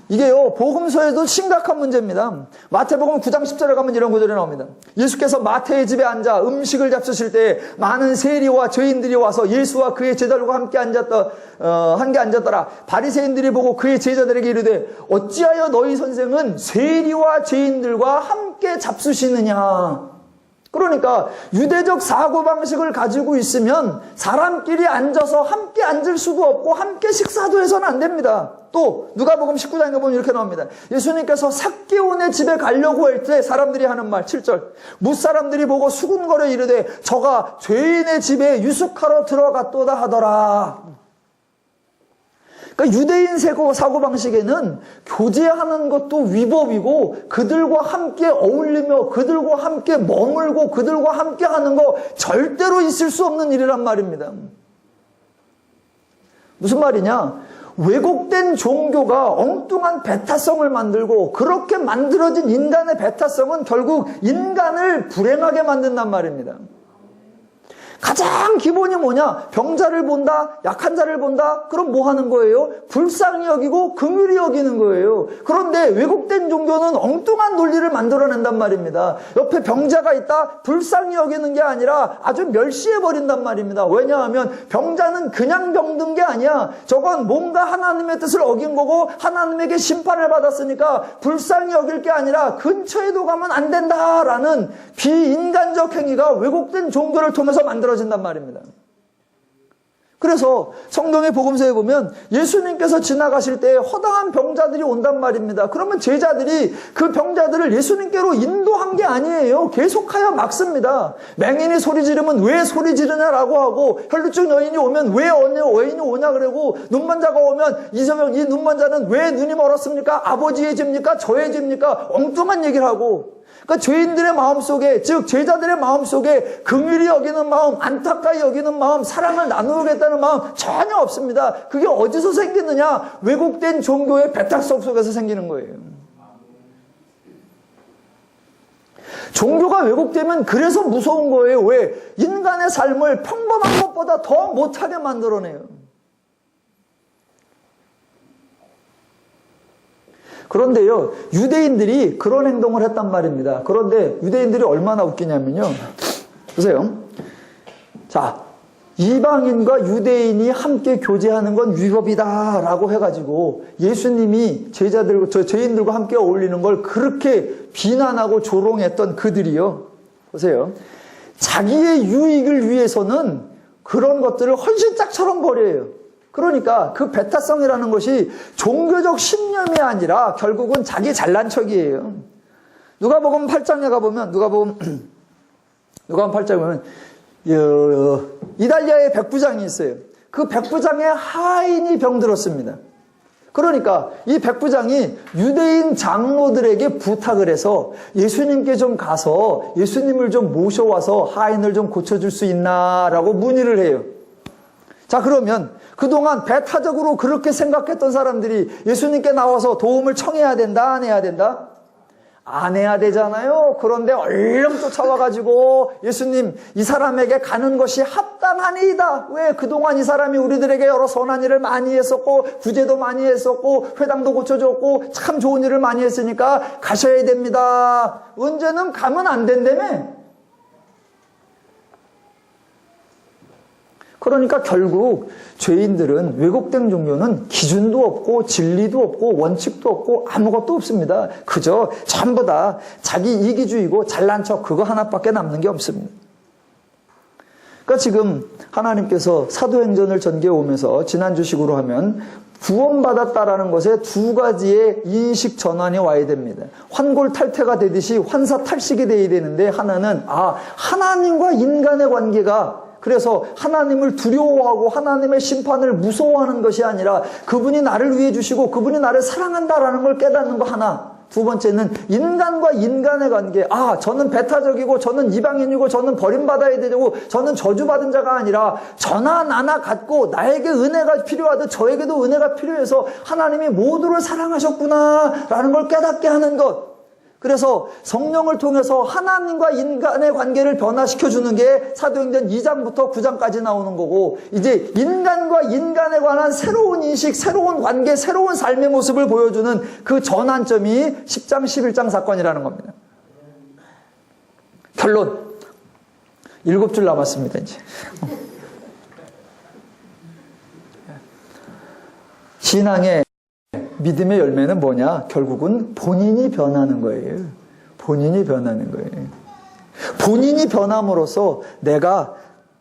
이게요, 복음서에도 심각한 문제입니다. 마태복음 9장 10절에 가면 이런 구절이 나옵니다. 예수께서 마태의 집에 앉아 음식을 잡수실 때 많은 세리와 죄인들이 와서 예수와 그의 제자들과 함께 앉았더라. 바리새인들이 보고 그의 제자들에게 이르되 어찌하여 너희 선생은 세리와 죄인들과 함께 잡수시느냐. 그러니까 유대적 사고방식을 가지고 있으면 사람끼리 앉아서 함께 앉을 수도 없고 함께 식사도 해서는 안 됩니다. 또 누가복음 19장에 보면 이렇게 나옵니다. 예수님께서 삭개온의 집에 가려고 할 때 사람들이 하는 말 7절 무사람들이 보고 수군거려 이르되 저가 죄인의 집에 유숙하러 들어갔도다 하더라. 그러니까 유대인 사고방식에는 교제하는 것도 위법이고 그들과 함께 어울리며 그들과 함께 머물고 그들과 함께 하는 거 절대로 있을 수 없는 일이란 말입니다. 무슨 말이냐? 왜곡된 종교가 엉뚱한 배타성을 만들고 그렇게 만들어진 인간의 배타성은 결국 인간을 불행하게 만든단 말입니다. 가장 기본이 뭐냐? 병자를 본다, 약한 자를 본다, 그럼 뭐 하는 거예요? 불쌍히 여기고 긍휼히 여기는 거예요. 그런데 왜곡된 종교는 엉뚱한 논리를 만들어낸단 말입니다. 옆에 병자가 있다, 불쌍히 여기는 게 아니라 아주 멸시해버린단 말입니다. 왜냐하면 병자는 그냥 병든 게 아니야. 저건 뭔가 하나님의 뜻을 어긴 거고 하나님에게 심판을 받았으니까 불쌍히 여길 게 아니라 근처에도 가면 안 된다라는 비인간적 행위가 왜곡된 종교를 통해서 만들어진단 말입니다. 그래서 성경의 복음서에 보면 예수님께서 지나가실 때 허다한 병자들이 온단 말입니다. 그러면 제자들이 그 병자들을 예수님께로 인도한 게 아니에요. 계속하여 막습니다. 맹인이 소리 지르면 왜 소리 지르냐라고 하고 혈루증 여인이 오면 왜 여인이 오냐 그러고 눈먼자가 오면 이 눈먼자는 왜 눈이 멀었습니까? 아버지의 죄입니까? 저의 죄입니까? 엉뚱한 얘기를 하고 그러니까 죄인들의 마음속에 즉 제자들의 마음속에 긍휼히 여기는 마음, 안타까이 여기는 마음, 사랑을 나누겠다는 마음 전혀 없습니다. 그게 어디서 생기느냐? 왜곡된 종교의 배타성 속에서 생기는 거예요. 종교가 왜곡되면 그래서 무서운 거예요. 왜? 인간의 삶을 평범한 것보다 더 못하게 만들어내요. 그런데요, 유대인들이 그런 행동을 했단 말입니다. 그런데 유대인들이 얼마나 웃기냐면요. 보세요. 자, 이방인과 유대인이 함께 교제하는 건 위법이다라고 해가지고 예수님이 죄인들과 함께 어울리는 걸 그렇게 비난하고 조롱했던 그들이요. 보세요. 자기의 유익을 위해서는 그런 것들을 헌신짝처럼 버려요. 그러니까 그 배타성이라는 것이 종교적 신념이 아니라 결국은 자기 잘난 척이에요. 누가복음 8장에 가보면 누가복음 8장에 보면 이달리아의 백부장이 있어요. 그 백부장의 하인이 병들었습니다. 그러니까 이 백부장이 유대인 장로들에게 부탁을 해서 예수님께 좀 가서 예수님을 좀 모셔와서 하인을 좀 고쳐줄 수 있나라고 문의를 해요. 자, 그러면 그동안 배타적으로 그렇게 생각했던 사람들이 예수님께 나와서 도움을 청해야 된다, 안 해야 된다? 안 해야 되잖아요. 그런데 얼른 쫓아와가지고 예수님, 이 사람에게 가는 것이 합당하니이다. 왜? 그동안 이 사람이 우리들에게 여러 선한 일을 많이 했었고 구제도 많이 했었고 회당도 고쳐줬고 참 좋은 일을 많이 했으니까 가셔야 됩니다. 언제는 가면 안 된다며. 그러니까 결국 죄인들은, 왜곡된 종교는 기준도 없고 진리도 없고 원칙도 없고 아무것도 없습니다. 그저 전부 다 자기 이기주의고 잘난 척 그거 하나밖에 남는 게 없습니다. 그러니까 지금 하나님께서 사도행전을 전개해 오면서 지난주식으로 하면 구원받았다라는 것에 두 가지의 인식 전환이 와야 됩니다. 환골탈태가 되듯이 환사탈식이 돼야 되는데, 하나는 하나님과 인간의 관계가, 그래서 하나님을 두려워하고 하나님의 심판을 무서워하는 것이 아니라 그분이 나를 위해 주시고 그분이 나를 사랑한다라는 걸 깨닫는 거 하나. 두 번째는 인간과 인간의 관계. 저는 배타적이고 저는 이방인이고 저는 버림받아야 되고 저는 저주받은 자가 아니라 저나 나나 같고 나에게 은혜가 필요하듯 저에게도 은혜가 필요해서 하나님이 모두를 사랑하셨구나라는 걸 깨닫게 하는 것. 그래서 성령을 통해서 하나님과 인간의 관계를 변화시켜주는 게 사도행전 2장부터 9장까지 나오는 거고, 이제 인간과 인간에 관한 새로운 인식, 새로운 관계, 새로운 삶의 모습을 보여주는 그 전환점이 10장, 11장 사건이라는 겁니다. 결론. 7줄 남았습니다, 이제. 신앙의 믿음의 열매는 뭐냐? 결국은 본인이 변하는 거예요. 본인이 변하는 거예요. 본인이 변함으로써 내가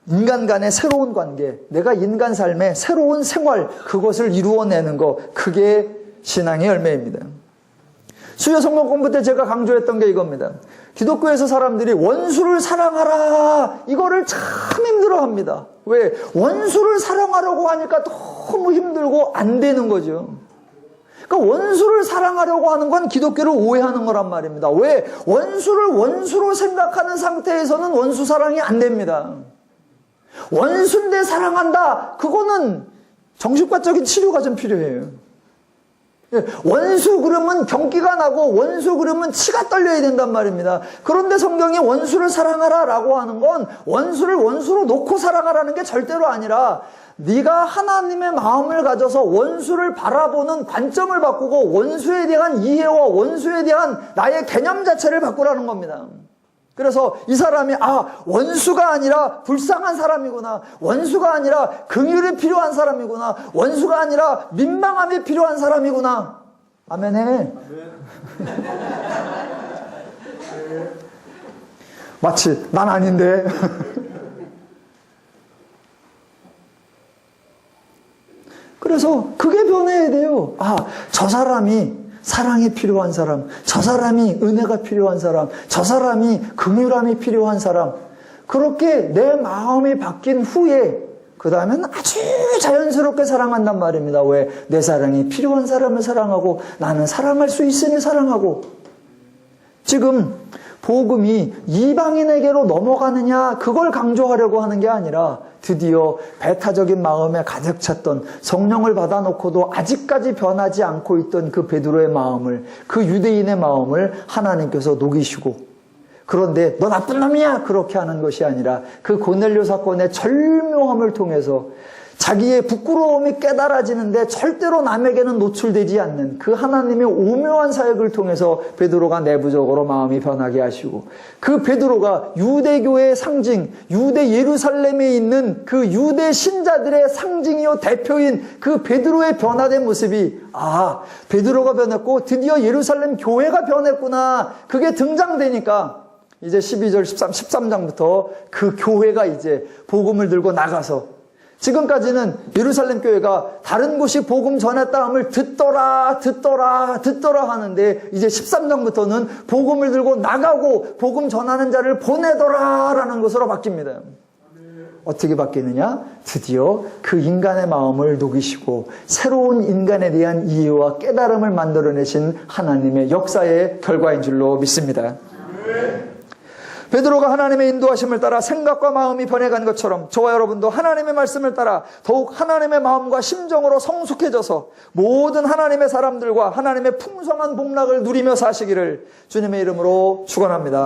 인간 간의 새로운 관계, 내가 인간 삶의 새로운 생활, 그것을 이루어내는 거, 그게 신앙의 열매입니다. 수요 성경 공부 때 제가 강조했던 게 이겁니다. 기독교에서 사람들이 원수를 사랑하라, 이거를 참 힘들어합니다. 왜? 원수를 사랑하려고 하니까 너무 힘들고 안 되는 거죠. 그러니까 원수를 사랑하려고 하는 건 기독교를 오해하는 거란 말입니다. 왜? 원수를 원수로 생각하는 상태에서는 원수 사랑이 안 됩니다. 원수인데 사랑한다, 그거는 정신과적인 치료가 좀 필요해요. 원수 그러면 경기가 나고 원수 그러면 치가 떨려야 된단 말입니다. 그런데 성경이 원수를 사랑하라 라고 하는 건 원수를 원수로 놓고 사랑하라는 게 절대로 아니라, 네가 하나님의 마음을 가져서 원수를 바라보는 관점을 바꾸고 원수에 대한 이해와 원수에 대한 나의 개념 자체를 바꾸라는 겁니다. 그래서 이 사람이 원수가 아니라 불쌍한 사람이구나, 원수가 아니라 긍휼이 필요한 사람이구나, 원수가 아니라 민망함이 필요한 사람이구나. 아멘 해. 마치 난 아닌데. 그래서 그게 변해야 돼요. 저 사람이 사랑이 필요한 사람, 저 사람이 은혜가 필요한 사람, 저 사람이 긍휼함이 필요한 사람. 그렇게 내 마음이 바뀐 후에 그 다음에는 아주 자연스럽게 사랑한단 말입니다. 왜? 내 사랑이 필요한 사람을 사랑하고 나는 사랑할 수 있으니 사랑하고. 지금 복음이 이방인에게로 넘어가느냐, 그걸 강조하려고 하는 게 아니라 드디어 배타적인 마음에 가득 찼던, 성령을 받아놓고도 아직까지 변하지 않고 있던 그 베드로의 마음을, 그 유대인의 마음을 하나님께서 녹이시고, 그런데 너 나쁜 놈이야 그렇게 하는 것이 아니라 그 고넬료 사건의 절묘함을 통해서 자기의 부끄러움이 깨달아지는데 절대로 남에게는 노출되지 않는 그 하나님의 오묘한 사역을 통해서 베드로가 내부적으로 마음이 변하게 하시고, 그 베드로가 유대교의 상징, 유대 예루살렘에 있는 그 유대 신자들의 상징이요 대표인 그 베드로의 변화된 모습이, 베드로가 변했고 드디어 예루살렘 교회가 변했구나, 그게 등장되니까 이제 12절 13장부터 그 교회가 이제 복음을 들고 나가서, 지금까지는 예루살렘 교회가 다른 곳이 복음 전했다 함을 듣더라 하는데, 이제 13장부터는 복음을 들고 나가고 복음 전하는 자를 보내더라라는 것으로 바뀝니다. 어떻게 바뀌느냐? 드디어 그 인간의 마음을 녹이시고 새로운 인간에 대한 이해와 깨달음을 만들어내신 하나님의 역사의 결과인 줄로 믿습니다. 베드로가 하나님의 인도하심을 따라 생각과 마음이 변해간 것처럼 저와 여러분도 하나님의 말씀을 따라 더욱 하나님의 마음과 심정으로 성숙해져서 모든 하나님의 사람들과 하나님의 풍성한 복락을 누리며 사시기를 주님의 이름으로 축원합니다.